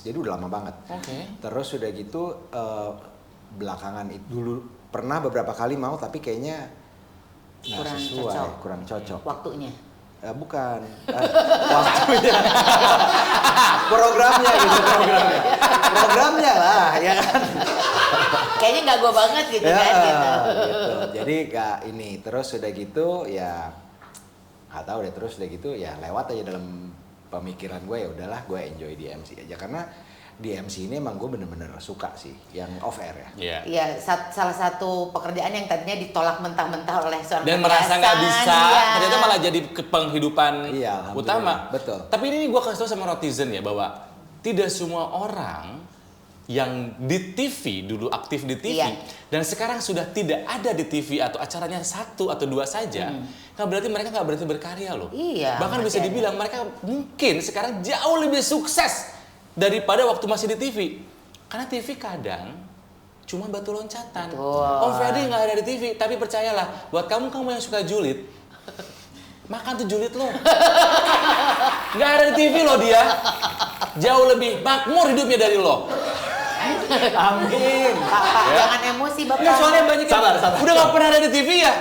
Speaker 1: jadi udah lama banget.
Speaker 3: Oke.
Speaker 1: Terus udah gitu belakangan itu dulu pernah beberapa kali mau tapi kayaknya nggak
Speaker 2: Kurang
Speaker 1: sesuai,
Speaker 2: cocok.
Speaker 1: kurang cocok.
Speaker 2: Waktunya.
Speaker 1: Bukan waktunya, programnya gitu programnya lah ya kan.
Speaker 2: Kayaknya nggak gue banget gitu
Speaker 1: Ya,
Speaker 2: kan gitu.
Speaker 1: gitu. Jadi gak ini terus udah gitu ya nggak tahu deh terus udah gitu ya lewat aja dalam pemikiran gue ya udahlah gue enjoy di MC aja karena di MC ini emang gue bener-bener suka sih yang off air ya.
Speaker 3: Iya.
Speaker 2: Iya, salah satu pekerjaan yang tadinya ditolak mentah-mentah oleh seorang
Speaker 3: Dan
Speaker 2: Ferdy
Speaker 3: merasa nggak
Speaker 2: Hasan,
Speaker 3: bisa,
Speaker 2: iya.
Speaker 3: ternyata malah jadi penghidupan
Speaker 1: Iya, alhamdulillah.
Speaker 3: utama.
Speaker 1: Betul.
Speaker 3: Tapi ini gue kasih tau sama Rotizen ya bahwa tidak semua orang yang di TV dulu aktif di TV
Speaker 2: Iya.
Speaker 3: dan sekarang sudah tidak ada di TV atau acaranya satu atau dua saja, kan berarti mereka nggak berarti berkarya loh.
Speaker 2: Iya,
Speaker 3: Bahkan
Speaker 2: masih
Speaker 3: bisa
Speaker 2: ada.
Speaker 3: dibilang mereka mungkin sekarang jauh lebih sukses daripada waktu masih di TV. Karena TV kadang cuma batu loncatan.
Speaker 2: Betul.
Speaker 3: Om Ferdy nggak ada di TV, tapi percayalah, buat kamu yang suka julid, makan tuh julid lo. Nggak ada di TV lo dia. Jauh lebih makmur hidupnya dari lo.
Speaker 1: Amin.
Speaker 2: Pak,
Speaker 3: Ya.
Speaker 2: jangan emosi Bapak.
Speaker 3: Nggak, soalnya banyak yang
Speaker 1: Sabar.
Speaker 3: udah nggak pernah ada di TV ya.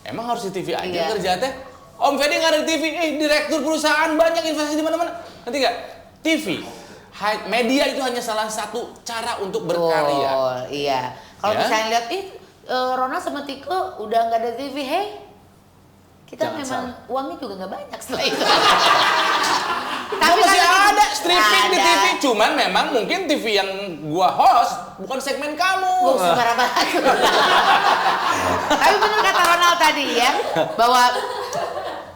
Speaker 3: Emang harus di TV aja
Speaker 2: Iya.
Speaker 3: kerja teh? Om Ferdy nggak ada di TV, direktur perusahaan banyak investasi di mana-mana. Nanti nggak? TV, media itu hanya salah satu cara untuk berkarya.
Speaker 2: Betul, iya. Kalau
Speaker 3: Ya.
Speaker 2: misalnya lihat, Ronald sama Tiko udah nggak ada TV, hey, kita
Speaker 1: Jangan
Speaker 2: memang
Speaker 1: salah.
Speaker 2: uangnya juga nggak banyak setelah itu.
Speaker 3: Gua masih
Speaker 2: kan
Speaker 3: ada streaming di
Speaker 2: ada.
Speaker 3: TV, cuman memang mungkin TV yang gua host bukan segmen kamu.
Speaker 2: Sembarang banget. Tapi benar kata Ronald tadi ya, bahwa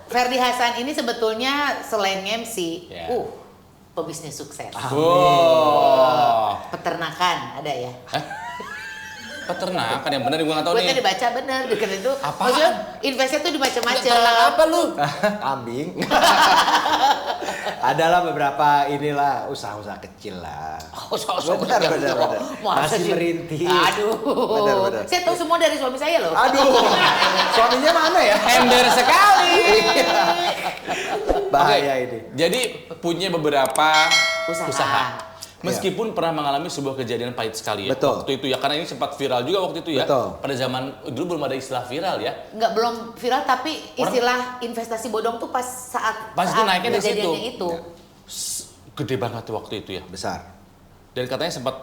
Speaker 2: Ferdy Hasan ini sebetulnya selain MC,
Speaker 3: Ya.
Speaker 2: pebisnis sukses.
Speaker 3: Wow.
Speaker 2: Peternakan ada ya.
Speaker 3: Peternakan yang benar gua nggak tahu
Speaker 2: Gue
Speaker 3: nih.
Speaker 2: tadi baca bener, karena itu
Speaker 3: Apaan?
Speaker 2: maksudnya investnya tuh di macam-macam.
Speaker 3: Apa lu?
Speaker 1: Kambing. Adalah beberapa inilah usaha-usaha kecil lah.
Speaker 2: Oh, sok-sok
Speaker 1: Benar,
Speaker 2: bener.
Speaker 1: benar.
Speaker 2: Masa
Speaker 1: Masih
Speaker 2: sih?
Speaker 1: merintis.
Speaker 2: Aduh.
Speaker 1: Benar.
Speaker 2: Saya tahu semua dari suami saya loh.
Speaker 1: Aduh, suaminya mana ya?
Speaker 3: Ember sekali.
Speaker 1: Bahaya
Speaker 3: Oke,
Speaker 1: ini.
Speaker 3: Jadi punya beberapa
Speaker 2: Usaha.
Speaker 3: usaha. Meskipun pernah mengalami sebuah kejadian pahit sekali ya.
Speaker 1: Betul.
Speaker 3: Waktu itu ya, karena ini sempat viral juga waktu itu ya.
Speaker 1: Betul.
Speaker 3: Pada zaman dulu belum ada istilah viral ya.
Speaker 2: Nggak belum viral tapi istilah investasi bodong tuh pas saat
Speaker 3: Pas itu naiknya di
Speaker 2: kejadiannya
Speaker 3: situ.
Speaker 2: itu.
Speaker 3: Gede banget tuh waktu itu ya.
Speaker 1: Besar.
Speaker 3: Dan katanya sempat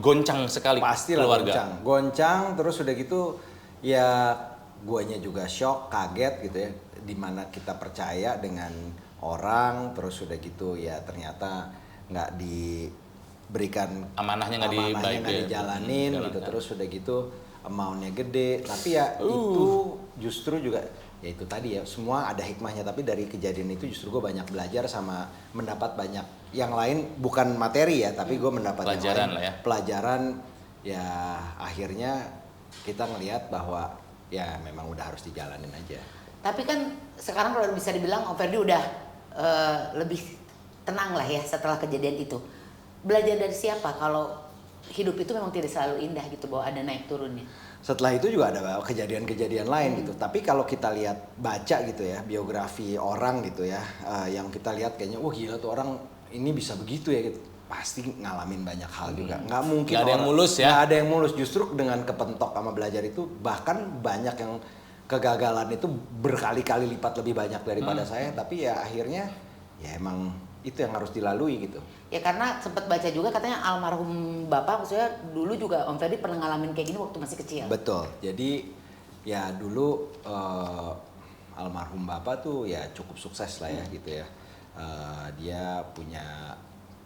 Speaker 3: goncang sekali
Speaker 1: Pastilah
Speaker 3: keluarga.
Speaker 1: goncang terus udah gitu ya guanya juga shock, kaget gitu ya. Dimana kita percaya dengan orang terus udah gitu ya ternyata nggak diberikan
Speaker 3: Amanahnya nggak
Speaker 1: amanahnya nggak
Speaker 3: dibaik ya.
Speaker 1: dijalanin gitu
Speaker 3: Jalankan.
Speaker 1: terus udah gitu amount-nya gede, tapi ya itu justru juga ya itu tadi ya, semua ada hikmahnya, tapi dari kejadian itu justru gue banyak belajar sama mendapat banyak yang lain, bukan materi ya, tapi gue mendapat
Speaker 3: Pelajaran
Speaker 1: yang lain,
Speaker 3: lah ya.
Speaker 1: pelajaran ya, akhirnya kita ngelihat bahwa ya memang udah harus dijalanin aja.
Speaker 2: Tapi kan sekarang kalau bisa dibilang Om Ferdi udah lebih tenang lah ya setelah kejadian itu. Belajar dari siapa kalau hidup itu memang tidak selalu indah gitu, bahwa ada naik turunnya?
Speaker 1: Setelah itu juga ada kejadian-kejadian lain gitu. Tapi kalau kita lihat, baca gitu ya, biografi orang gitu ya, yang kita lihat kayaknya, wah gila tuh orang ini bisa begitu ya gitu. Pasti ngalamin banyak hal juga. Nggak mungkin
Speaker 3: Nggak ada yang mulus ya?
Speaker 1: Nggak ada yang mulus. Justru dengan kepentok sama belajar itu, bahkan banyak yang kegagalan itu berkali-kali lipat lebih banyak daripada saya. Tapi ya akhirnya, ya emang itu yang harus dilalui gitu.
Speaker 2: Ya karena sempat baca juga katanya almarhum Bapak, maksudnya dulu juga Om Ferdi pernah ngalamin kayak gini waktu masih kecil.
Speaker 1: Betul. Jadi ya dulu almarhum Bapak tuh ya cukup sukses lah ya gitu ya. Dia punya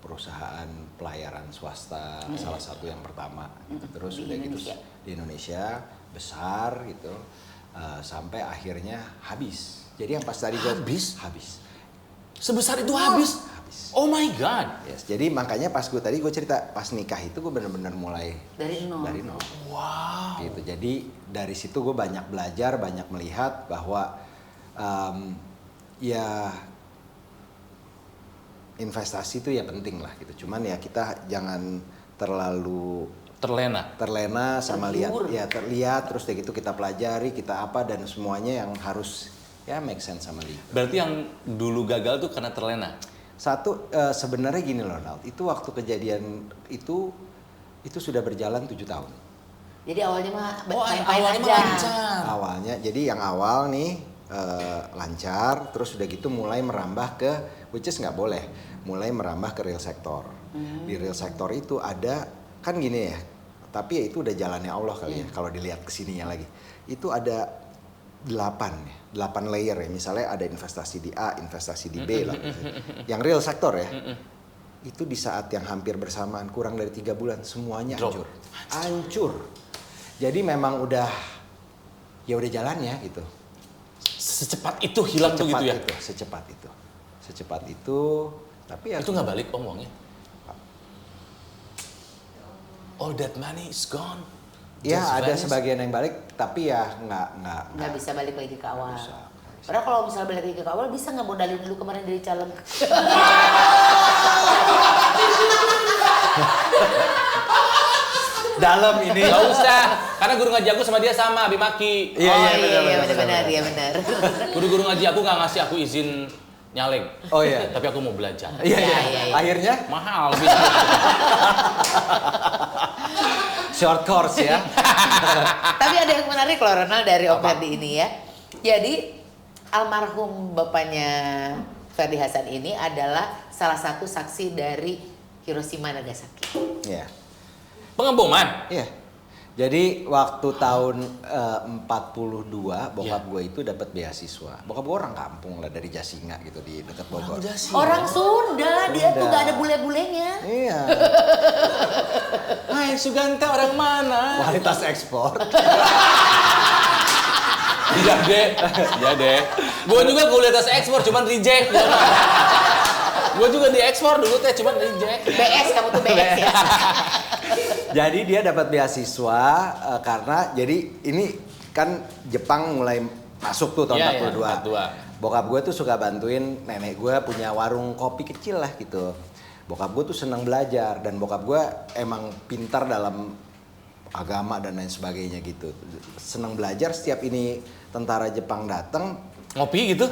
Speaker 1: perusahaan pelayaran swasta, salah satu yang pertama. Terus
Speaker 2: Di
Speaker 1: udah
Speaker 2: Indonesia.
Speaker 1: gitu di Indonesia besar gitu, sampai akhirnya habis. Jadi yang pas tadi habis.
Speaker 3: Sebesar itu habis. Oh my God.
Speaker 1: Yes, jadi makanya pas gue cerita pas nikah itu gue benar-benar mulai
Speaker 2: Dari nol.
Speaker 3: Wow.
Speaker 1: gitu. Jadi dari situ gue banyak belajar, banyak melihat bahwa ya investasi itu ya penting lah gitu. Cuman ya kita jangan terlalu terlena sama terlihat terus kayak gitu, kita pelajari, kita apa, dan semuanya yang harus ya make sense sama dia.
Speaker 3: Berarti yang dulu gagal tuh karena terlena?
Speaker 1: Satu, sebenarnya gini loh Ronald, itu waktu kejadian itu sudah berjalan 7 tahun.
Speaker 2: Jadi awalnya mah
Speaker 3: awalnya mah lancar.
Speaker 1: Awalnya, jadi yang awal nih lancar, terus udah gitu mulai merambah ke, which is nggak boleh, mulai merambah ke real sector. Di real sector itu ada, kan gini ya, tapi ya itu udah jalannya Allah kali ya, kalau dilihat kesininya lagi. Itu ada 8 layer ya, misalnya ada investasi di A, investasi di B lah. Yang real sektor ya, itu di saat yang hampir bersamaan, kurang dari 3 bulan, semuanya hancur. Jadi memang udah jalannya gitu.
Speaker 3: Secepat itu hilang tuh gitu ya?
Speaker 1: Secepat itu, tapi ya
Speaker 3: itu nggak balik om uangnya? All that money is gone.
Speaker 1: Ya
Speaker 3: Just
Speaker 1: ada
Speaker 3: vanished.
Speaker 1: sebagian yang balik, tapi ya
Speaker 2: nggak bisa balik lagi ke awal.
Speaker 1: bisa.
Speaker 2: Padahal kalau misalnya balik lagi ke awal, bisa nggak modalin dulu kemarin dari caleg?
Speaker 1: Dalam ini.
Speaker 3: Gak usah, karena guru ngaji aku sama dia sama, Bimaki.
Speaker 2: Benar.
Speaker 3: Guru-guru ngaji aku nggak ngasih aku izin nyalek.
Speaker 1: Oh iya.
Speaker 3: Tapi aku mau belajar.
Speaker 1: Iya.
Speaker 2: Iya.
Speaker 1: Akhirnya
Speaker 3: Mahal.
Speaker 1: short course ya.
Speaker 2: Tapi ada yang menarik loh Ronald dari Om Ferdi ini ya. Jadi almarhum bapaknya Ferdi Hasan ini adalah salah satu saksi dari Hiroshima Nagasaki.
Speaker 1: Iya.
Speaker 3: Pengeboman.
Speaker 1: Iya. Jadi waktu tahun 42 bokap gue itu dapat beasiswa. Bokap gue orang kampung lah, dari Jasinga gitu di dekat Bogor.
Speaker 2: Orang Sunda, dia tuh gak ada bule-bulenya.
Speaker 1: Iya.
Speaker 3: Hai Suganta orang mana?
Speaker 1: Kualitas ekspor.
Speaker 3: Iya deh. Gue juga kualitas ekspor, cuman reject. Gue juga diekspor dulu teh, cuman reject.
Speaker 2: BS, kamu tuh BS ya.
Speaker 1: Jadi dia dapat beasiswa karena jadi ini kan Jepang mulai masuk tuh tahun 42. Bokap gue tuh suka bantuin nenek gue punya warung kopi kecil lah gitu. Bokap gue tuh senang belajar dan bokap gue emang pintar dalam agama dan lain sebagainya gitu. Senang belajar, setiap ini tentara Jepang datang
Speaker 3: Ngopi gitu?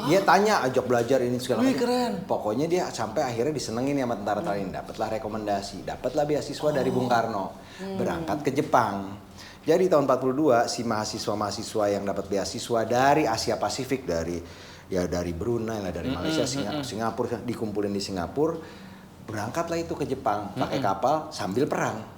Speaker 1: dia tanya, ajak belajar ini segala
Speaker 3: Wih,
Speaker 1: macam.
Speaker 3: keren.
Speaker 1: Pokoknya dia sampai akhirnya disenengin sama tentara ini, dapatlah rekomendasi, dapatlah beasiswa dari Bung Karno, berangkat ke Jepang. Jadi tahun 42 si mahasiswa yang dapat beasiswa dari Asia Pasifik, dari Brunei lah, dari Malaysia, Singapura, dikumpulin di Singapura, berangkatlah itu ke Jepang pakai kapal sambil perang.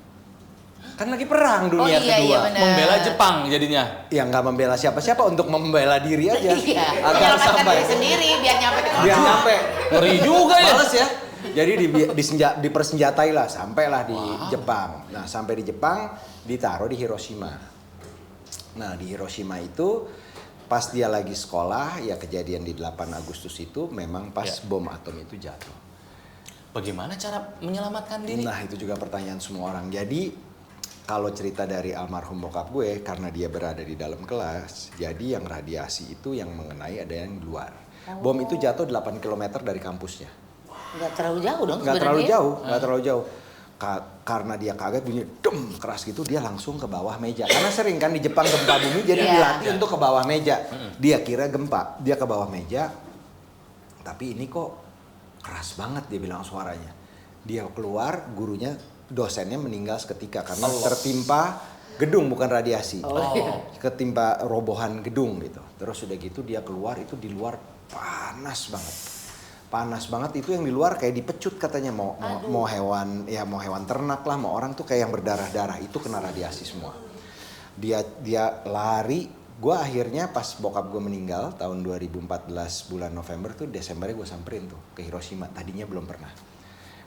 Speaker 1: Kan lagi perang dunia kedua.
Speaker 2: Iya, benar.
Speaker 3: Membela Jepang jadinya.
Speaker 1: Ya nggak membela siapa-siapa, untuk membela diri aja.
Speaker 2: Iya,
Speaker 1: Agar
Speaker 2: menyelamatkan
Speaker 1: sampai
Speaker 2: diri sendiri biar nyampe ke
Speaker 1: biar
Speaker 2: tujuan.
Speaker 1: nyampe.
Speaker 3: Ngeri juga ya.
Speaker 1: Males ya. Jadi dipersenjatai lah, sampailah di Jepang. Nah, sampai di Jepang ditaruh di Hiroshima. Nah, di Hiroshima itu pas dia lagi sekolah, ya kejadian di 8 Agustus itu memang pas bom atom itu jatuh.
Speaker 3: Bagaimana cara menyelamatkan diri?
Speaker 1: Nah, itu juga pertanyaan semua orang. Jadi, kalau cerita dari almarhum bokap gue, karena dia berada di dalam kelas, jadi yang radiasi itu yang mengenai ada yang di luar. Bom itu jatuh 8 km dari kampusnya.
Speaker 2: Nggak terlalu jauh dong
Speaker 1: Nggak terlalu
Speaker 2: sebenarnya.
Speaker 1: jauh, nggak terlalu jauh. Karena dia kaget bunyi dem keras gitu, dia langsung ke bawah meja. Karena sering kan di Jepang gempa bumi, jadi dilatih untuk ke bawah meja. Dia kira gempa, dia ke bawah meja. Tapi ini kok keras banget, dia bilang suaranya. Dia keluar, gurunya, dosennya meninggal seketika karena tertimpa gedung, bukan radiasi. Ketimpa robohan gedung gitu. Terus udah gitu dia keluar, itu di luar panas banget. Panas banget, itu yang di luar kayak dipecut katanya, mau hewan, ya mau hewan ternak lah, mau orang tuh kayak yang berdarah-darah, itu kena radiasi semua. Dia lari, gue akhirnya pas bokap gue meninggal tahun 2014 bulan November tuh, Desembernya gue samperin tuh ke Hiroshima, tadinya belum pernah.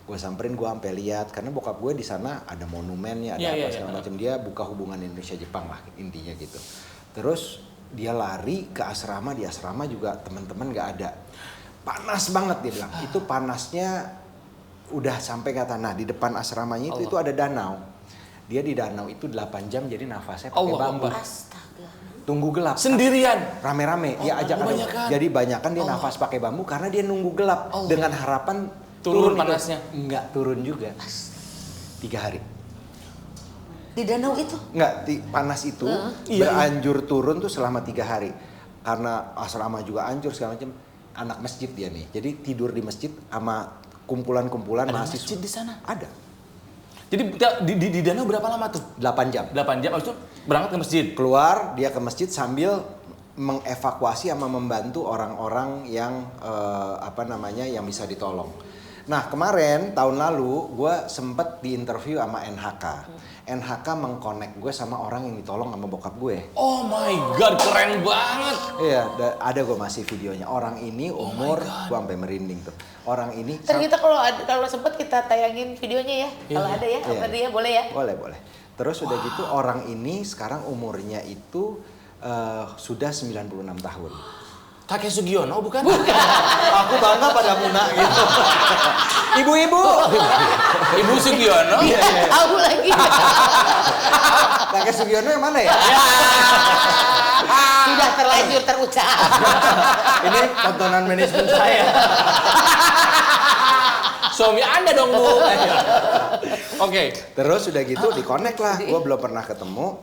Speaker 1: Gue samperin, gue sampai lihat karena bokap gue di sana ada monumennya, ada apa segala macam. Dia buka hubungan Indonesia Jepang lah intinya gitu. Terus dia lari ke asrama, di asrama juga teman-teman nggak ada. Panas banget dia bilang. Itu panasnya udah sampai kata, nah di depan asramanya itu ada danau. Dia di danau itu 8 jam jadi nafasnya pakai bambu.
Speaker 2: Astaga.
Speaker 1: Tunggu gelap.
Speaker 3: Sendirian.
Speaker 1: Rame-rame. Dia ajak jadi banyakan dia nafas pakai bambu karena dia nunggu gelap dengan harapan
Speaker 3: turun panasnya.
Speaker 1: Enggak turun juga. 3 hari.
Speaker 2: Di danau itu?
Speaker 1: Enggak, panas itu beranjur turun tuh selama 3 hari. Karena asrama juga hancur segala macam. Anak masjid dia nih, jadi tidur di masjid sama kumpulan-kumpulan mahasiswa.
Speaker 3: Masjid di sana?
Speaker 1: Ada.
Speaker 3: Jadi di danau berapa lama tuh?
Speaker 1: 8 jam.
Speaker 3: 8 jam, habis itu berangkat ke masjid?
Speaker 1: Keluar, dia ke masjid sambil mengevakuasi sama membantu orang-orang yang yang bisa ditolong. Nah kemarin, tahun lalu, gue sempet diinterview sama NHK. NHK mengkonek gue sama orang yang ditolong sama bokap gue.
Speaker 3: Oh my god, keren banget.
Speaker 1: Iya, ada gue masih videonya. Orang ini umur, gue sampai merinding tuh. Orang ini.
Speaker 2: Ntar kita kalau sempet kita tayangin videonya ya. Kalau ada ya, apa dia boleh ya?
Speaker 1: Boleh. Terus udah gitu orang ini sekarang umurnya itu sudah 96 tahun.
Speaker 3: Kakek Sugiono bukan?
Speaker 1: Aku bangga pada Muna gitu. Ibu-ibu.
Speaker 3: Ibu Sugiono?
Speaker 2: Tahu lagi.
Speaker 1: Kakek Sugiono yang mana ya?
Speaker 2: Sudah terlanjur terucap.
Speaker 1: Ini tontonan manajemen saya.
Speaker 3: Suami Anda dong, Bu. Oke.
Speaker 1: Terus udah gitu dikonek lah. Gue belum pernah ketemu.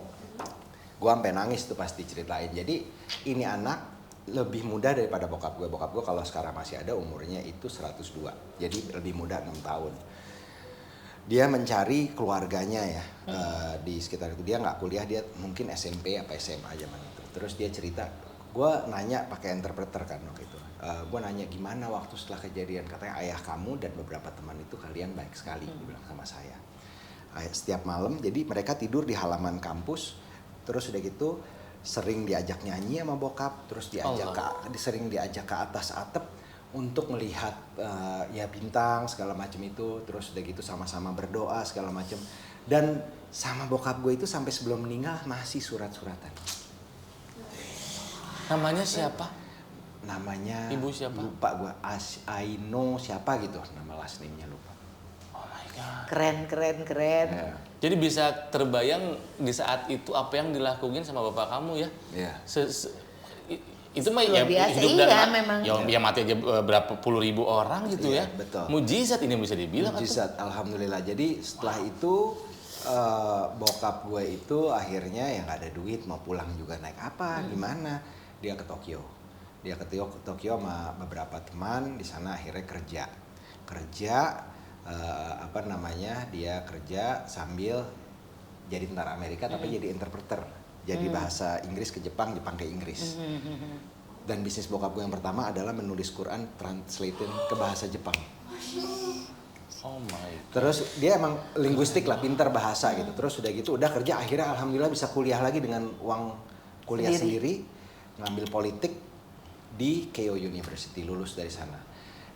Speaker 1: Gue sampai nangis tuh pasti ceritain. Jadi ini anak lebih muda daripada bokap gue. Bokap gue kalau sekarang masih ada umurnya itu 102. Jadi lebih muda 6 tahun. Dia mencari keluarganya ya di sekitar itu. Dia nggak kuliah, dia mungkin SMP apa SMA zaman itu. Terus dia cerita, gue nanya pakai interpreter kan waktu itu. Gue nanya gimana waktu setelah kejadian. Katanya ayah kamu dan beberapa teman itu kalian baik sekali, dia bilang sama saya. Setiap malam, jadi mereka tidur di halaman kampus. Terus udah gitu sering diajak nyanyi sama bokap, terus sering diajak ke atas atap untuk melihat ya bintang segala macam itu, terus udah gitu sama-sama berdoa segala macam. Dan sama bokap gue itu sampai sebelum meninggal masih surat-suratan.
Speaker 3: Namanya siapa?
Speaker 1: Namanya
Speaker 3: Ibu siapa?
Speaker 1: Lupa gue, Aino siapa gitu, nama last name-nya lupa.
Speaker 3: Oh my god.
Speaker 2: Keren.
Speaker 1: Ya.
Speaker 3: Jadi bisa terbayang di saat itu apa yang dilakuin sama bapak kamu ya?
Speaker 1: Iya.
Speaker 3: Itu mah
Speaker 2: Luar
Speaker 3: ya
Speaker 2: biasa,
Speaker 3: hidup
Speaker 2: iya,
Speaker 3: dan
Speaker 2: memang.
Speaker 3: ya mati aja berapa puluh ribu orang gitu
Speaker 1: Iya,
Speaker 3: ya.
Speaker 1: betul.
Speaker 3: Mujizat ini bisa dibilang.
Speaker 1: Mujizat, alhamdulillah. Jadi setelah itu bokap gue itu akhirnya ya nggak ada duit, mau pulang juga naik apa, gimana? Dia ke Tokyo. Dia ke Tokyo sama beberapa teman di sana, akhirnya kerja. Dia kerja sambil jadi tentara Amerika tapi jadi interpreter. Jadi bahasa Inggris ke Jepang, Jepang ke Inggris. Dan bisnis bokap gue yang pertama adalah menulis Quran, translating ke bahasa Jepang.
Speaker 3: Oh my god.
Speaker 1: Terus dia emang linguistik lah, pintar bahasa gitu. Terus udah gitu, udah kerja, akhirnya alhamdulillah bisa kuliah lagi dengan uang kuliah sendiri. Ngambil politik di Keio University, lulus dari sana.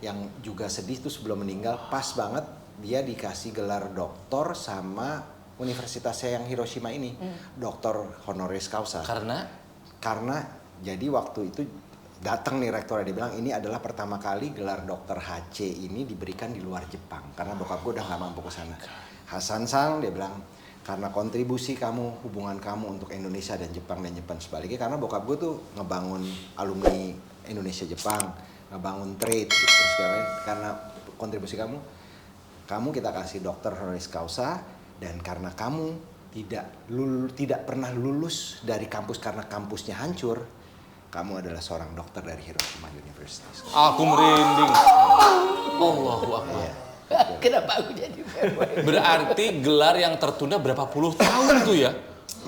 Speaker 1: yang juga sedih tuh sebelum meninggal pas banget dia dikasih gelar doktor sama universitasnya yang Hiroshima ini, doktor honoris causa. Karena jadi waktu itu datang nih rektornya, dia bilang ini adalah pertama kali gelar dokter HC ini diberikan di luar Jepang karena bokap gue udah nggak mampu ke sana. Hasan Sang dia bilang karena kontribusi kamu, hubungan kamu untuk Indonesia dan Jepang sebaliknya, karena bokap gue tuh ngebangun alumni Indonesia Jepang, ngebangun trade gitu. Terus karena kontribusi kamu kita kasih dokter honoris causa, dan karena kamu tidak pernah lulus dari kampus karena kampusnya hancur, kamu adalah seorang dokter dari Hiroshima University.
Speaker 3: Aku merinding. Allahu Akbar.
Speaker 1: Iya.
Speaker 2: Kenapa aku jadi fanboy?
Speaker 3: Berarti gelar yang tertunda berapa puluh tahun tuh ya?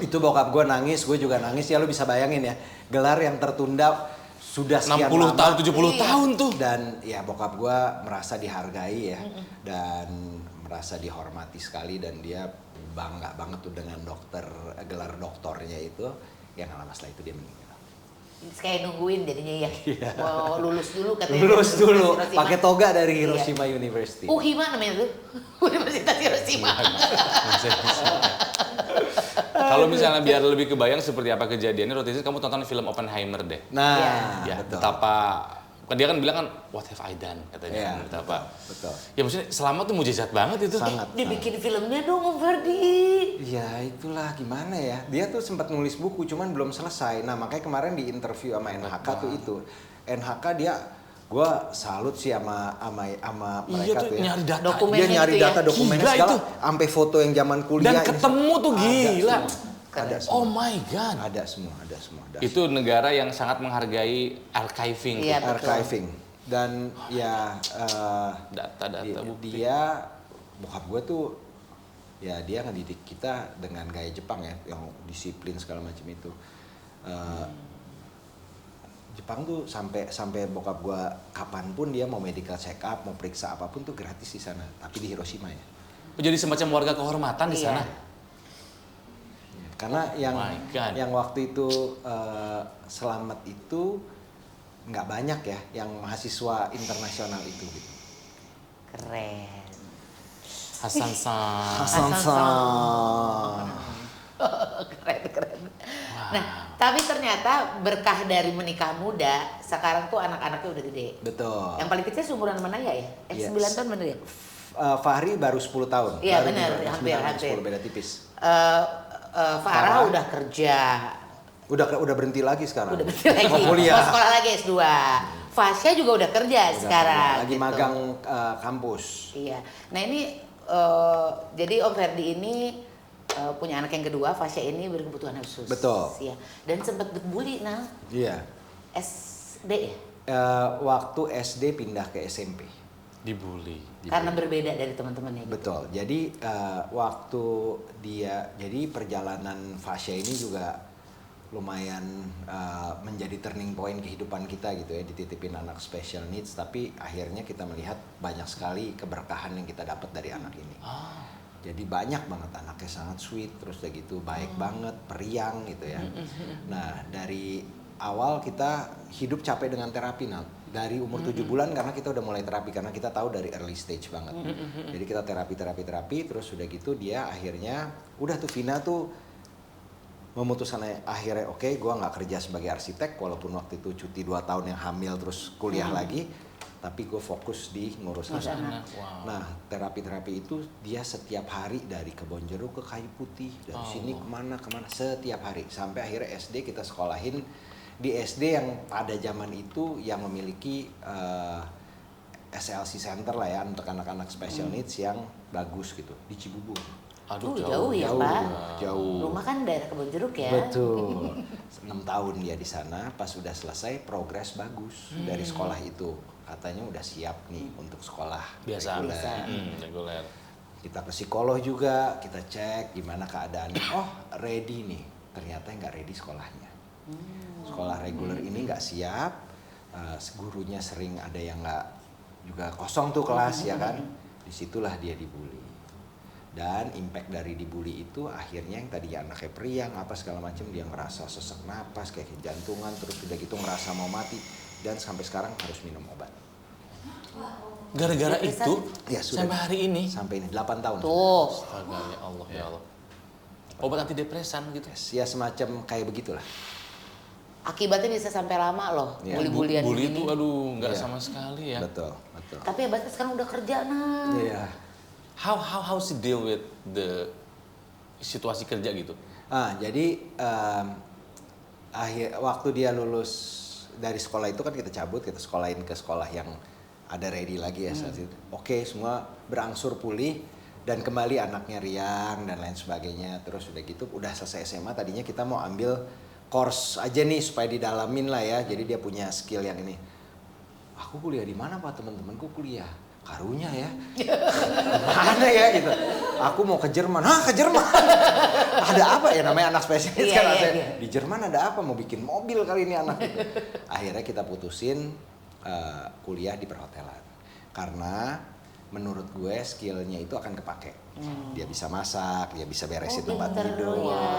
Speaker 1: Itu bokap gue nangis, gue juga nangis, ya lo bisa bayangin ya, gelar yang tertunda sudah sekian
Speaker 3: 60
Speaker 1: lama,
Speaker 3: tahun, 70 tahun tuh.
Speaker 1: Dan ya bokap gue merasa dihargai ya, dan merasa dihormati sekali, dan dia bangga banget tuh dengan gelar doktornya itu. Yang lama setelah itu dia meninggal.
Speaker 2: Kayak nungguin jadinya ya. Mau lulus dulu katanya.
Speaker 1: Lulus dulu,
Speaker 2: Hiroshima.
Speaker 1: pakai toga dari Hiroshima University.
Speaker 2: Uhima namanya tuh. Universitas Hiroshima.
Speaker 3: Kalau misalnya biar lebih kebayang seperti apa kejadiannya, Rotisis kamu tonton film Oppenheimer deh.
Speaker 1: Nah,
Speaker 3: Ya,
Speaker 1: betul.
Speaker 3: betapa dia kan bilang kan what have I done katanya.
Speaker 1: Iya,
Speaker 3: Betapa.
Speaker 1: betul.
Speaker 3: Ya maksudnya selamat tuh mujizat banget itu.
Speaker 1: Sangat.
Speaker 2: Dibikin filmnya dong Om Ferdi.
Speaker 1: Ya itulah gimana ya, dia tuh sempat nulis buku cuman belum selesai. Nah makanya kemarin di interview sama NHK tuh itu, NHK dia, gue salut sih sama mereka
Speaker 3: tuh
Speaker 1: tuh ya.
Speaker 3: nyari data.
Speaker 2: Dokumennya
Speaker 1: Dia nyari
Speaker 2: gitu ya.
Speaker 1: data dokumennya
Speaker 3: Gila
Speaker 1: segala,
Speaker 3: itu.
Speaker 1: sampai foto yang zaman kuliah.
Speaker 3: Dan
Speaker 1: ini
Speaker 3: ketemu tuh
Speaker 1: ada
Speaker 3: gila.
Speaker 1: semua. Ada semua.
Speaker 3: Oh my god.
Speaker 1: Ada semua.
Speaker 3: Itu negara yang sangat menghargai archiving.
Speaker 2: Iya,
Speaker 3: tuh.
Speaker 2: betul.
Speaker 1: Archiving. Dan ya
Speaker 3: Data-data bukti.
Speaker 1: dia bokap gue tuh ya dia ngedidik kita dengan gaya Jepang ya, yang disiplin segala macam itu. Jepang tuh sampai bokap gue kapanpun dia mau medical check up, mau periksa apapun tuh gratis di sana, tapi di Hiroshima ya.
Speaker 3: Jadi semacam warga kehormatan di
Speaker 2: Iya.
Speaker 3: sana.
Speaker 1: Karena
Speaker 3: my God.
Speaker 1: yang waktu itu selamat itu nggak banyak ya yang mahasiswa internasional itu gitu.
Speaker 2: Keren.
Speaker 3: Hasan San.
Speaker 2: Hasan Sang. Keren. Nah, tapi ternyata berkah dari menikah muda, sekarang tuh anak-anaknya udah gede.
Speaker 1: Betul.
Speaker 2: Yang paling kecil seumuran mana ya?
Speaker 1: Yes.
Speaker 2: 9 tahun bener ya?
Speaker 1: Fahri baru 10 tahun.
Speaker 2: Iya,
Speaker 1: Baru
Speaker 2: benar,
Speaker 1: 9 tahun,
Speaker 2: hampir.
Speaker 1: 10 beda tipis.
Speaker 2: Farah
Speaker 1: Farah.
Speaker 2: udah kerja.
Speaker 1: Udah berhenti lagi sekarang.
Speaker 2: Udah berhenti lagi.
Speaker 1: Mau kuliah.
Speaker 2: Mau sekolah lagi S2. Fasya juga udah kerja sekarang.
Speaker 1: Lagi
Speaker 2: gitu.
Speaker 1: magang kampus.
Speaker 2: Iya. Nah ini jadi Om Ferdi ini punya anak yang kedua, Fasya ini berkebutuhan khusus.
Speaker 1: Betul.
Speaker 2: Iya. Dan sempat berbuli, nah
Speaker 1: Iya.
Speaker 2: SD ya.
Speaker 1: Waktu SD pindah ke SMP.
Speaker 3: Dibully.
Speaker 2: Karena berbeda dari teman-temannya. Gitu.
Speaker 1: Betul. Jadi waktu jadi perjalanan Fasya ini juga lumayan menjadi turning point kehidupan kita gitu ya, dititipin anak special needs, tapi akhirnya kita melihat banyak sekali keberkahan yang kita dapat dari anak ini. Jadi banyak banget anaknya, sangat sweet, terus udah gitu baik banget, periang gitu ya. Nah dari awal kita hidup capek dengan terapi, nah dari umur 7 bulan karena kita udah mulai terapi, karena kita tahu dari early stage banget. Jadi kita terapi, terus udah gitu dia akhirnya udah tuh Vina tuh memutuskan akhirnya oke, gue nggak kerja sebagai arsitek walaupun waktu itu cuti 2 tahun yang hamil terus kuliah lagi, tapi gue fokus di ngurus anak.
Speaker 3: Wow.
Speaker 1: Nah terapi itu dia setiap hari dari Kebonjeruk ke Kayu Putih, dari sini kemana setiap hari sampai akhirnya SD kita sekolahin di SD yang pada zaman itu yang memiliki SLC Center lah ya untuk anak-anak special needs yang bagus gitu di Cibubur.
Speaker 3: Aduh,
Speaker 2: Jauh ya Pak.
Speaker 1: Jauh.
Speaker 2: Rumah kan daerah Kebonjeruk ya.
Speaker 1: Betul. 6 tahun dia di sana, pas udah selesai progres bagus dari sekolah itu. Katanya udah siap nih untuk sekolah
Speaker 3: biasa.
Speaker 1: reguler.
Speaker 3: Reguler.
Speaker 1: Kita ke psikolog juga, kita cek gimana keadaannya. Oh, ready nih. Ternyata nggak ready sekolahnya. Sekolah reguler ini nggak siap. Gurunya sering ada yang nggak juga kosong tuh kelas ya kan. Disitulah dia dibully. Dan impact dari dibully itu akhirnya yang tadinya anaknya periang apa segala macam, dia ngerasa sesak napas kayak jantungan, terus udah gitu ngerasa mau mati, dan sampai sekarang harus minum obat.
Speaker 3: Gara-gara
Speaker 2: Depresan.
Speaker 3: itu
Speaker 1: Ya, sudah.
Speaker 3: sampai hari ini.
Speaker 1: Sampai ini 8 tahun.
Speaker 2: Tuh.
Speaker 3: Astaga, ya Allah, ya Allah. Obat antidepresan gitu.
Speaker 1: Ya semacam kayak begitulah.
Speaker 2: Akibatnya bisa sampai lama loh,
Speaker 1: Iya.
Speaker 2: bully-bulian
Speaker 3: Bully
Speaker 2: begini.
Speaker 3: itu aduh nggak
Speaker 1: Iya.
Speaker 3: sama sekali ya.
Speaker 1: Betul, betul.
Speaker 2: Tapi hebatnya sekarang udah kerja nah.
Speaker 1: Iya.
Speaker 3: How she deal with the situasi kerja gitu?
Speaker 1: Jadi waktu dia lulus dari sekolah itu kan kita cabut, kita sekolahin ke sekolah yang ada ready lagi ya saat itu. Oke, semua berangsur pulih dan kembali anaknya riang dan lain sebagainya. Terus udah gitu, udah selesai SMA. Tadinya kita mau ambil course aja nih supaya didalamin lah ya. Jadi dia punya skill yang ini. Aku kuliah di mana Pak? Teman-temanku kuliah. Karunya ya. Mana ya gitu. Aku mau ke Jerman. Hah, ke Jerman? Ada apa ya namanya anak spesialis
Speaker 2: Iya,
Speaker 1: kan?
Speaker 2: iya,
Speaker 1: Saya,
Speaker 2: iya.
Speaker 1: di Jerman ada apa? Mau bikin mobil kali ini anak gitu. Akhirnya kita putusin kuliah di perhotelan. Karena menurut gue skillnya itu akan kepake. Dia bisa masak, dia bisa beresin tempat
Speaker 2: pinter
Speaker 1: tidur.
Speaker 2: ya.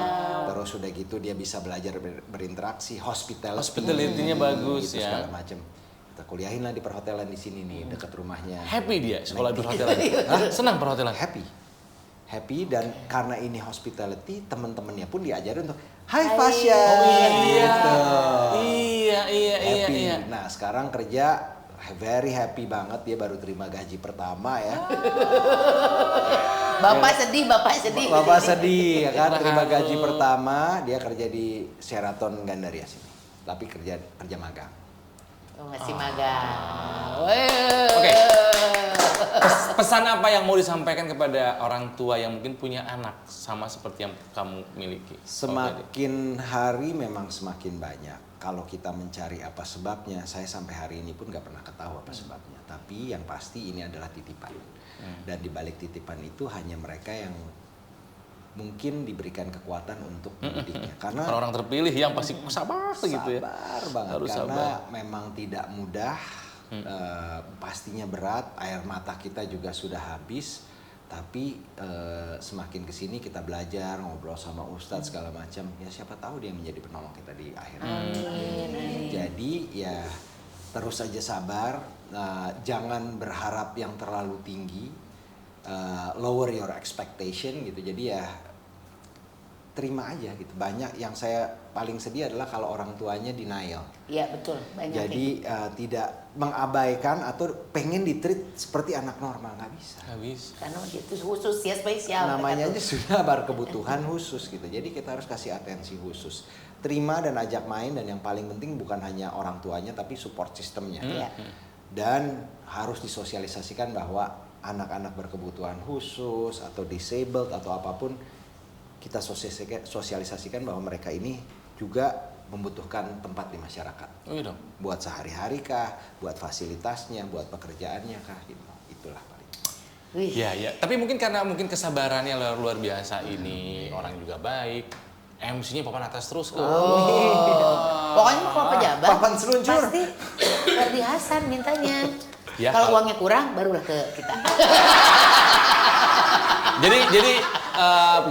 Speaker 1: Terus udah gitu dia bisa belajar berinteraksi,
Speaker 3: Hospitality-nya bagus
Speaker 1: gitu,
Speaker 3: ya.
Speaker 1: segala macem. Kita kuliahin lah di perhotelan di sini nih, dekat rumahnya.
Speaker 3: Happy dia sekolah di perhotelan. Hah? Senang perhotelan.
Speaker 1: Happy dan karena ini hospitality, teman-temannya pun diajarin untuk Hai
Speaker 2: Hai.
Speaker 1: Fasya.
Speaker 3: Oh iya.
Speaker 1: Gitu.
Speaker 3: Iya.
Speaker 1: Happy.
Speaker 3: Iya.
Speaker 1: Nah, sekarang kerja very happy banget, dia baru terima gaji pertama ya.
Speaker 2: Bapak sedih.
Speaker 1: Bapak sedih ya kan, terima
Speaker 3: Terharu.
Speaker 1: gaji pertama, dia kerja di Sheraton Gandaria sini. Tapi kerja magang.
Speaker 2: Oh, masih magang.
Speaker 3: Oke. Pesan apa yang mau disampaikan kepada orang tua yang mungkin punya anak sama seperti yang kamu miliki?
Speaker 1: Semakin hari memang semakin banyak. Kalau kita mencari apa sebabnya, saya sampai hari ini pun nggak pernah ketahui apa sebabnya. Tapi yang pasti ini adalah titipan. Dan di balik titipan itu hanya mereka yang mungkin diberikan kekuatan untuk mendidiknya. Karena
Speaker 3: Orang terpilih yang pasti sabar gitu ya.
Speaker 1: sabar banget
Speaker 3: Harus
Speaker 1: karena
Speaker 3: sabar.
Speaker 1: memang tidak mudah. Pastinya berat, air mata kita juga sudah habis. Tapi semakin kesini kita belajar, ngobrol sama ustadz segala macam, ya siapa tahu dia menjadi penolong kita di akhirat. Jadi ya terus aja sabar, jangan berharap yang terlalu tinggi, lower your expectation gitu. Jadi ya terima aja gitu. Banyak yang saya paling sedih adalah kalau orang tuanya denial.
Speaker 2: Iya betul, banyak.
Speaker 1: Jadi tidak mengabaikan atau pengen ditreat seperti anak normal, nggak bisa.
Speaker 3: Habis.
Speaker 2: Karena itu khusus ya, spesial.
Speaker 1: Namanya
Speaker 2: mereka
Speaker 1: aja
Speaker 2: tuh.
Speaker 1: sudah berkebutuhan khusus gitu. Jadi kita harus kasih atensi khusus. Terima dan ajak main, dan yang paling penting bukan hanya orang tuanya tapi support sistemnya.
Speaker 2: Iya.
Speaker 1: Dan harus disosialisasikan bahwa anak-anak berkebutuhan khusus atau disabled atau apapun, kita sosialisasikan bahwa mereka ini juga membutuhkan tempat di masyarakat.
Speaker 3: Oh iya dong.
Speaker 1: Buat sehari-hari kah, buat fasilitasnya, buat pekerjaannya kah gitu. Itulah paling.
Speaker 2: Wih.
Speaker 3: Iya. Tapi mungkin karena kesabarannya luar biasa ini, orang juga baik. MC-nya papan atas terus kan.
Speaker 2: Pokoknya kalau pejabat
Speaker 1: Papan seluncur.
Speaker 2: pasti Ferdy Hasan mintanya.
Speaker 3: Ya,
Speaker 2: kalau
Speaker 3: kalau-
Speaker 2: uangnya kurang barulah ke kita.
Speaker 3: Jadi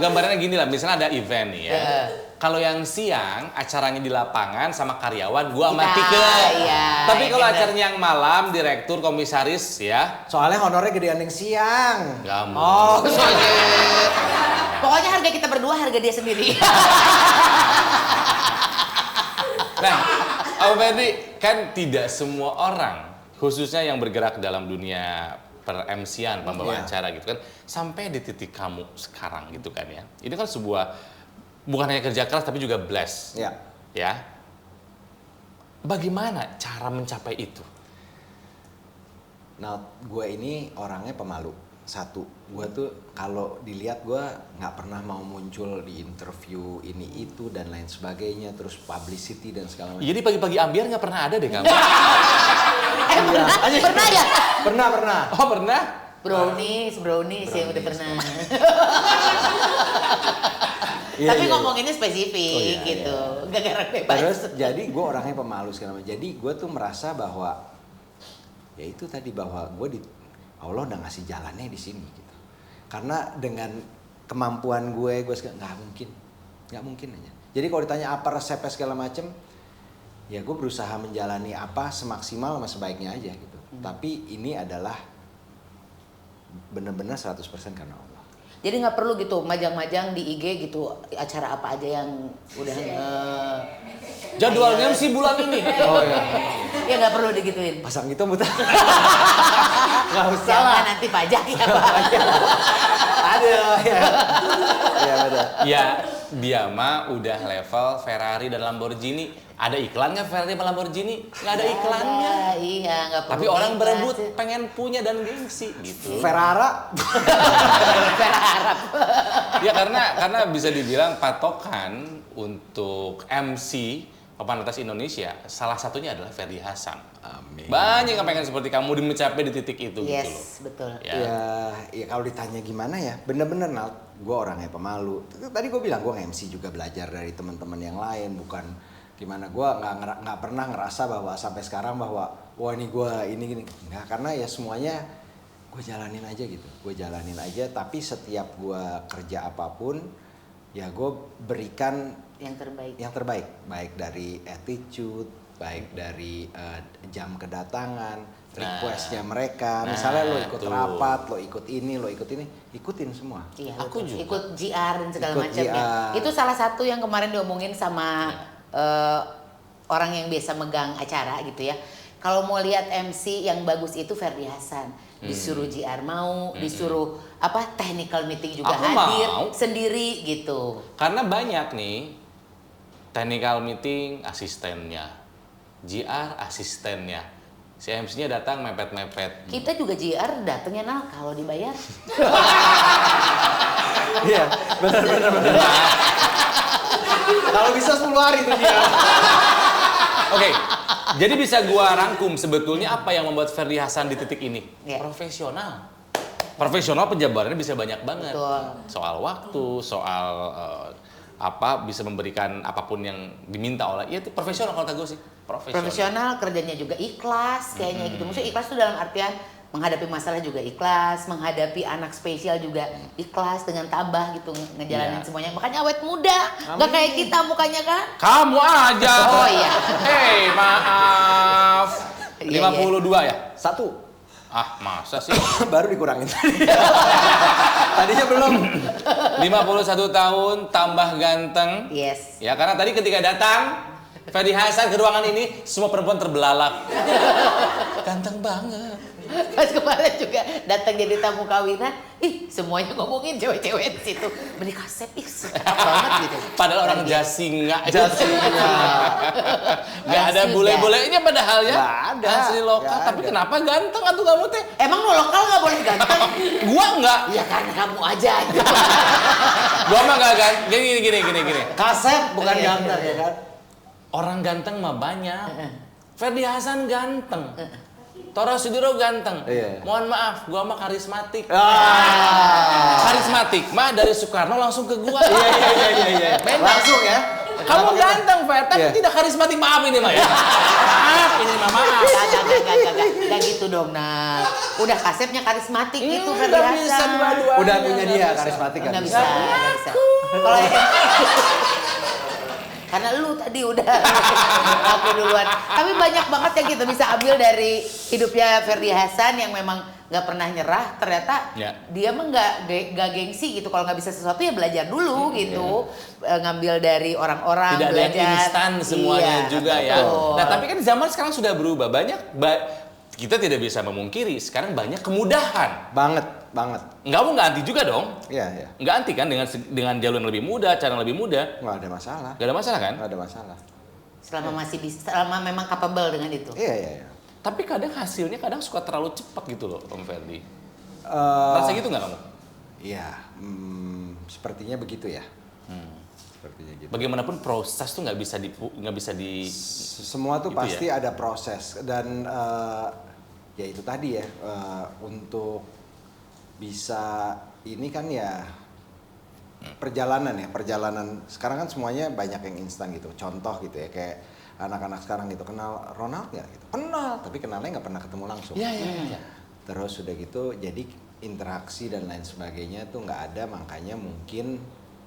Speaker 3: gambarannya gini lah, misalnya ada event nih ya.
Speaker 2: Iya.
Speaker 3: Kalau yang siang acaranya di lapangan sama karyawan, gua sama
Speaker 2: Kita,
Speaker 3: Tike.
Speaker 2: iya,
Speaker 3: Tapi
Speaker 2: iya
Speaker 3: kalau
Speaker 2: bener.
Speaker 3: acaranya yang malam, direktur, komisaris ya,
Speaker 1: Soalnya honornya gedean yang siang.
Speaker 3: gampang.
Speaker 1: Oh,
Speaker 2: Pokoknya harga kita berdua, harga dia sendiri.
Speaker 3: Nah, Om Ferdy, kan tidak semua orang, khususnya yang bergerak dalam dunia per-MC-an, pembawaan
Speaker 1: Iya.
Speaker 3: acara gitu kan, sampai di titik kamu sekarang gitu kan ya. Ini kan sebuah, bukan hanya kerja keras tapi juga bless.
Speaker 1: ya.
Speaker 3: Ya. Bagaimana cara mencapai itu?
Speaker 1: Nah, gue ini orangnya pemalu. Satu, gue tuh kalau dilihat gue nggak pernah mau muncul di interview ini itu dan lain sebagainya, terus publicity dan segala macam.
Speaker 3: Jadi pagi-pagi ambiar nggak pernah ada deh kamu?
Speaker 2: Pernah ya?
Speaker 1: Pernah.
Speaker 3: Oh pernah?
Speaker 2: Brownies yang udah pernah.
Speaker 1: Iya,
Speaker 2: Tapi
Speaker 1: iya,
Speaker 2: ngomonginnya spesifik
Speaker 1: Oh, iya,
Speaker 2: gitu. Gak garang bebas.
Speaker 1: Terus jadi gue orangnya pemalu segala macam. Jadi gue tuh merasa bahwa ya itu tadi, bahwa gue Allah udah ngasih jalannya di sini gitu. Karena dengan kemampuan gue nggak mungkin aja. Jadi kalau ditanya apa resepnya segala macem, ya gue berusaha menjalani apa semaksimal sama sebaiknya aja gitu. Tapi ini adalah benar-benar 100% karena Allah.
Speaker 2: Jadi nggak perlu gitu majang-majang di IG gitu acara apa aja yang udah
Speaker 3: Jadwalnya sih bulan ini.
Speaker 1: Oh ya.
Speaker 2: ya nggak perlu digituin.
Speaker 1: Pasang itu muter. Nggak usah lah.
Speaker 2: Jangan nanti pajak ya Pak.
Speaker 1: Aduh ya. Ya betul.
Speaker 3: Ya, dia mah udah level Ferrari dan Lamborghini. Ada iklan nggak Ferrari sama Lamborghini? Nggak ada iklannya.
Speaker 2: Iya nggak perlu.
Speaker 3: Tapi orang
Speaker 2: iklan
Speaker 3: berebut
Speaker 2: sih.
Speaker 3: pengen punya dan gengsi gitu.
Speaker 1: Ferrara.
Speaker 2: Berharap.
Speaker 3: Ya karena bisa dibilang patokan untuk MC papan atas Indonesia salah satunya adalah Ferdy Hassan.
Speaker 1: Amin.
Speaker 3: Banyak yang pengen seperti kamu mencapai di titik itu gitu loh.
Speaker 2: Yes, betul.
Speaker 1: Ya kalau ditanya gimana ya, bener-bener Nal, gue orangnya pemalu. Tadi gue bilang gue nge-MC juga belajar dari teman-teman yang lain, bukan gimana gue nggak pernah ngerasa bahwa sampai sekarang bahwa wah ini gue ini gini, nggak, karena ya semuanya gue jalanin aja gitu, gue jalanin aja. Tapi setiap gue kerja apapun, ya gue berikan
Speaker 2: yang terbaik.
Speaker 1: baik dari attitude, baik dari jam kedatangan, requestnya mereka. Misalnya lo ikut
Speaker 3: tuh.
Speaker 1: rapat, lo ikut ini, ikutin semua.
Speaker 2: Iya,
Speaker 3: Aku
Speaker 2: betul.
Speaker 3: juga.
Speaker 2: Ikut GR dan segala
Speaker 1: Ikut
Speaker 2: macam ya.
Speaker 1: GR.
Speaker 2: Itu salah satu yang kemarin diomongin sama orang yang biasa megang acara gitu ya. Kalau mau lihat MC yang bagus itu Ferdy Hassan. Disuruh GR mau, disuruh technical meeting juga
Speaker 3: Aku
Speaker 2: hadir
Speaker 3: mau.
Speaker 2: sendiri gitu.
Speaker 3: Karena banyak nih technical meeting asistennya, GR asistennya, si MC-nya datang mepet-mepet.
Speaker 2: Kita juga GR datangnya kalau dibayar.
Speaker 1: Iya, benar. Kalau bisa 10 hari tuh dia.
Speaker 3: Oke, jadi bisa gua rangkum sebetulnya apa yang membuat Ferdy Hassan di titik ini?
Speaker 2: Iya.
Speaker 3: Profesional. Profesional penjabarannya bisa banyak banget.
Speaker 2: Betul.
Speaker 3: Soal waktu, soal bisa memberikan apapun yang diminta oleh. Ya itu profesional kalau kata gue sih.
Speaker 2: Profesional, kerjanya juga ikhlas kayaknya gitu. Maksudnya ikhlas itu dalam artian menghadapi masalah juga ikhlas, menghadapi anak spesial juga ikhlas dengan tabah gitu ngejalanin
Speaker 3: Iya.
Speaker 2: semuanya. Makanya awet muda, nggak kayak kita mukanya kan?
Speaker 3: Kamu aja.
Speaker 2: Oh iya.
Speaker 3: Hei, maaf.
Speaker 2: Iya,
Speaker 3: 52 ya?
Speaker 1: 1.
Speaker 3: Ah, masa sih?
Speaker 1: Baru dikurangin tadi. Tadinya belum.
Speaker 3: 51 tahun tambah ganteng.
Speaker 2: Yes.
Speaker 3: Ya, karena tadi ketika datang Ferdy Hassan ke ruangan ini, semua perempuan terbelalak. Ganteng banget.
Speaker 2: Pas kemarin juga datang jadi tamu kawinan, semuanya ngomongin cewek-cewek di situ. Menikah Sep, cakep banget gitu.
Speaker 3: Padahal orang Jasinga.
Speaker 1: Jasinga.
Speaker 3: Gak ada
Speaker 2: Sudah.
Speaker 3: bule-bulenya padahal ya.
Speaker 1: Nggak ada.
Speaker 3: Asli lokal.
Speaker 1: Nggak
Speaker 3: Tapi
Speaker 1: ada.
Speaker 3: kenapa ganteng atuh kamu teh?
Speaker 2: Emang lo lokal nggak boleh ganteng?
Speaker 3: Gua enggak.
Speaker 2: Ya karena kamu aja. Gitu.
Speaker 3: Gua mah enggak ganteng. Gini.
Speaker 1: Kasep bukan
Speaker 2: Iya,
Speaker 1: ganteng
Speaker 2: iya.
Speaker 1: ya kan?
Speaker 3: Orang ganteng mah banyak. Ferdy Hassan ganteng. Toro Sudiro ganteng.
Speaker 1: Iya.
Speaker 3: Mohon maaf, gua mah karismatik.
Speaker 1: Karismatik.
Speaker 3: Karismatik mah dari Soekarno langsung ke gua.
Speaker 1: Iya.
Speaker 3: Beda.
Speaker 1: Langsung ya.
Speaker 3: Kamu ganteng, Fer, tapi
Speaker 1: Iya.
Speaker 3: tidak karismatik. Maaf ini mah ya. Maaf, ini mah maaf.
Speaker 2: Gak gitu dong, nah. Udah kasepnya karismatik gitu kan
Speaker 3: Udah bisa dua-duanya.
Speaker 1: Udah punya
Speaker 3: nggak
Speaker 1: dia
Speaker 3: bisa.
Speaker 1: karismatik kan?
Speaker 2: Nggak bisa, nggak bisa. Kalau karena lu tadi udah aku duluan. Tapi banyak banget yang kita bisa ambil dari hidupnya Ferdy Hassan yang memang nggak pernah nyerah. Ternyata
Speaker 3: Ya.
Speaker 2: dia mah nggak gengsi gitu. Kalau nggak bisa sesuatu ya belajar dulu gitu. Ngambil dari orang-orang.
Speaker 3: Tidak ada yang
Speaker 2: belajar.
Speaker 3: instan semuanya
Speaker 2: Iya,
Speaker 3: juga ya.
Speaker 2: betul.
Speaker 3: Nah, tapi kan zaman sekarang sudah berubah. Kita tidak bisa memungkiri, sekarang banyak kemudahan.
Speaker 1: Banget.
Speaker 3: Kamu nggak anti juga dong?
Speaker 1: Iya.
Speaker 3: Nggak anti kan dengan jalur yang lebih mudah, cara yang lebih mudah?
Speaker 1: Nggak ada masalah.
Speaker 3: Nggak ada masalah kan?
Speaker 1: Nggak ada masalah.
Speaker 2: Selama masih bisa, selama memang capable dengan itu.
Speaker 1: Iya.
Speaker 3: Tapi kadang hasilnya suka terlalu cepat gitu loh, Om Ferdy.
Speaker 1: Eh,
Speaker 3: Rasa gitu nggak kamu?
Speaker 1: Iya. Sepertinya begitu ya. Sepertinya gitu.
Speaker 3: Bagaimanapun proses tuh nggak bisa di
Speaker 1: Semua tuh
Speaker 3: Gitu
Speaker 1: pasti
Speaker 3: ya?
Speaker 1: ada proses dan ya itu tadi ya untuk bisa ini kan ya perjalanan sekarang kan semuanya banyak yang instan gitu, contoh gitu ya, kayak anak-anak sekarang gitu, kenal Ronald nggak gitu, kenal tapi kenalnya nggak pernah ketemu langsung.
Speaker 3: Iya.
Speaker 1: Terus udah gitu jadi interaksi dan lain sebagainya tuh nggak ada, makanya mungkin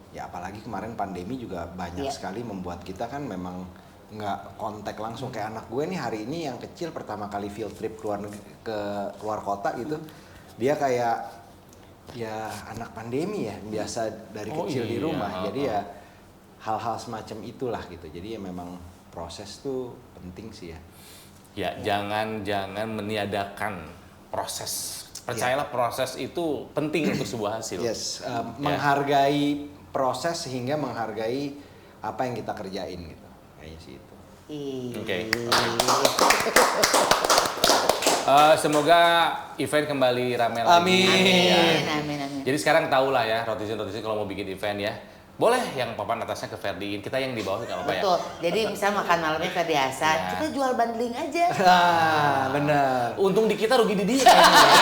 Speaker 1: ya apalagi kemarin pandemi juga banyak
Speaker 2: Iya.
Speaker 1: sekali membuat kita kan memang nggak kontak langsung. Kayak anak gue nih hari ini yang kecil pertama kali field trip keluar kota gitu, dia kayak ya anak pandemi ya, biasa dari kecil di rumah. Jadi ya hal-hal semacam itulah gitu. Jadi ya memang proses tuh penting sih ya.
Speaker 3: Ya, jangan meniadakan proses. Percayalah proses itu penting untuk sebuah hasil.
Speaker 1: Yes, menghargai proses sehingga menghargai apa yang kita kerjain gitu. Kayaknya sih itu.
Speaker 3: Oke. Semoga event kembali ramai lagi.
Speaker 1: Amin.
Speaker 2: Amin.
Speaker 3: Jadi sekarang tahulah ya, rotizen kalau mau bikin event ya. Boleh yang papan atasnya ke Ferdiin, kita yang di bawah nggak apa-apa ya.
Speaker 2: Betul. Jadi misal makan malamnya Ferdi Hasan, kita jual bundling aja.
Speaker 1: Benar.
Speaker 3: Untung di kita, rugi di dia kayaknya ya.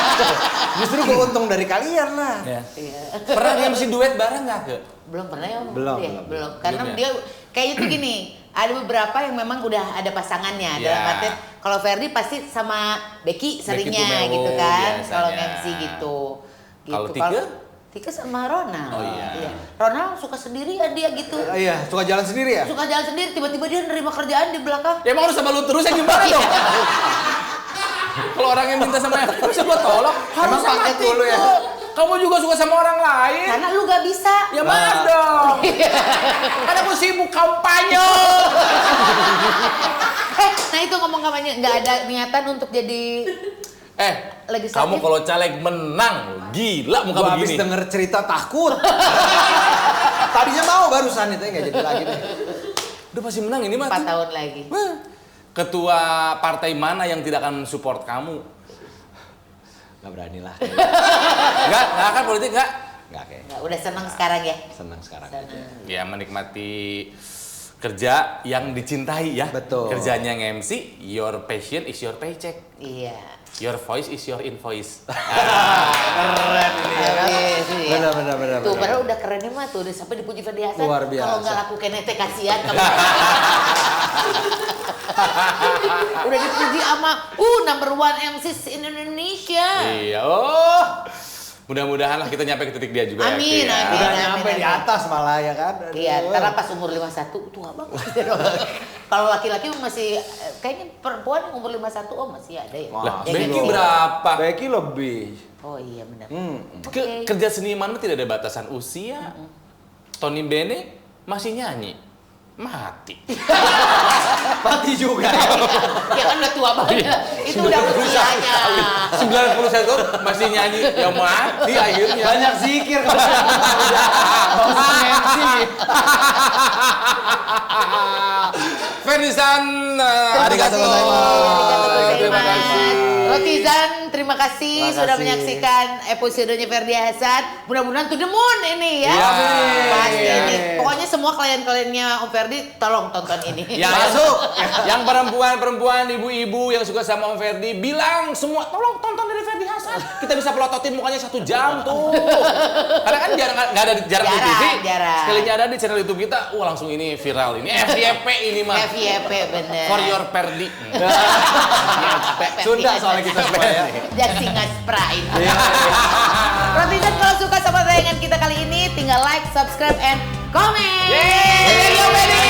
Speaker 1: Justru keuntung dari kalian lah.
Speaker 3: Ya.
Speaker 2: Iya.
Speaker 3: Pernah MC duet bareng nggak ke?
Speaker 2: Belum pernah ya?
Speaker 1: Belum.
Speaker 2: Karena
Speaker 3: Belum ya?
Speaker 2: dia kayak itu gini, ada beberapa yang memang udah ada pasangannya.
Speaker 3: Ya.
Speaker 2: Dalam arti kalau Ferdi pasti sama Becky seringnya
Speaker 3: Tumewo
Speaker 2: gitu kan,
Speaker 3: biasanya.
Speaker 2: kalau MC gitu.
Speaker 3: Kalau Tika?
Speaker 2: Tika sama Ronald.
Speaker 3: Oh iya.
Speaker 2: Ronald suka sendirian dia gitu.
Speaker 1: Iya, suka jalan sendiri ya?
Speaker 2: Suka jalan sendiri, tiba-tiba dia nerima kerjaan di belakang.
Speaker 3: Ya emang harus sama lu terus ya gimana dong? Kalau orang yang minta sama yang bisa gua tolong, harus sama
Speaker 1: paket dulu ya?
Speaker 3: Tiko. Kamu juga suka sama orang lain?
Speaker 2: Karena lu gak bisa.
Speaker 3: Ya maaf dong. Karena aku sibuk kampanye.
Speaker 2: Nah itu ngomong kampanye, nggak ada niatan untuk jadi legislatif.
Speaker 3: Kamu kalau caleg menang, gila muka
Speaker 1: Gua habis
Speaker 3: begini.
Speaker 1: denger cerita takut. Tadinya mau barusan itu nggak jadi lagi deh.
Speaker 3: Udah pasti menang ini mah.
Speaker 2: 4 tahun lagi.
Speaker 3: Ketua partai mana yang tidak akan support kamu?
Speaker 1: Gak berani lah.
Speaker 3: Enggak akan politik enggak?
Speaker 1: Nggak kayak.
Speaker 2: Nggak, udah senang sekarang ya.
Speaker 1: Senang sekarang.
Speaker 3: Ya menikmati kerja yang dicintai ya.
Speaker 1: Betul.
Speaker 3: Kerjanya nge-MC, your passion is your paycheck.
Speaker 2: Iya.
Speaker 3: Your voice is your invoice.
Speaker 1: Keren ini ya kan?
Speaker 2: Iya.
Speaker 1: Benar.
Speaker 2: Tuh, padahal udah kerennya mah tuh, udah sampai dipuji Ferdi Hasan.
Speaker 1: Luar biasa.
Speaker 2: Kalau nggak laku kenete kasihan kamu. Udah dipuji sama number 1 MCs in Indonesia.
Speaker 3: Iya. Mudah-mudahan lah kita nyampe ke titik dia juga.
Speaker 2: Amin,
Speaker 3: ya.
Speaker 2: amin.
Speaker 1: Udah nyampe di atas malah ya kan?
Speaker 2: Iya, ntar pas umur 51 tua banget. Kalau laki-laki masih kayaknya perempuan umur 51 masih ada ya.
Speaker 3: Lah,
Speaker 2: Ya,
Speaker 3: Becky
Speaker 2: gitu.
Speaker 3: berapa?
Speaker 1: Becky lebih.
Speaker 2: Oh iya benar.
Speaker 3: Ke- Kerja seniman mah tidak ada batasan usia. Tony Bene masih nyanyi. Mati.
Speaker 1: Mati juga.
Speaker 2: Ya kan udah tua banget. Itu udah usianya.
Speaker 3: 91 tahun masih nyanyi. Ya mati akhirnya.
Speaker 1: Banyak zikir kalau udah MC.
Speaker 3: Ferdisan,
Speaker 1: Arigatou gozaimasu.
Speaker 3: terima kasih.
Speaker 2: Rotizan, terima kasih
Speaker 1: Terima
Speaker 2: sudah
Speaker 1: kasih.
Speaker 2: menyaksikan episodenya Ferdi Hasan. Mudah-mudahan to the moon ini ya.
Speaker 3: Ya.
Speaker 2: Pasti
Speaker 1: Amin.
Speaker 2: ini. Pokoknya semua klien-kliennya Om Ferdi tolong tonton ini.
Speaker 3: Ya, masuk. Yang perempuan-perempuan, ibu-ibu yang suka sama Om Ferdi bilang semua tolong tonton dari Ferdi Hasan. Kita bisa pelototin mukanya 1 jam tuh. Karena kan nggak ada jarang di TV.
Speaker 2: Jarang.
Speaker 3: Sekalinya ada di channel YouTube kita, wah langsung ini viral ini FYP ini mah.
Speaker 2: FYP bener.
Speaker 3: For your Ferdi.
Speaker 1: Sunda soalnya kita semua ya.
Speaker 2: Jasingas Pride. Rotizan kalau suka sama tayangan kita kali ini tinggal like, subscribe, and comment.
Speaker 3: Yeay, thank you, Ferdi.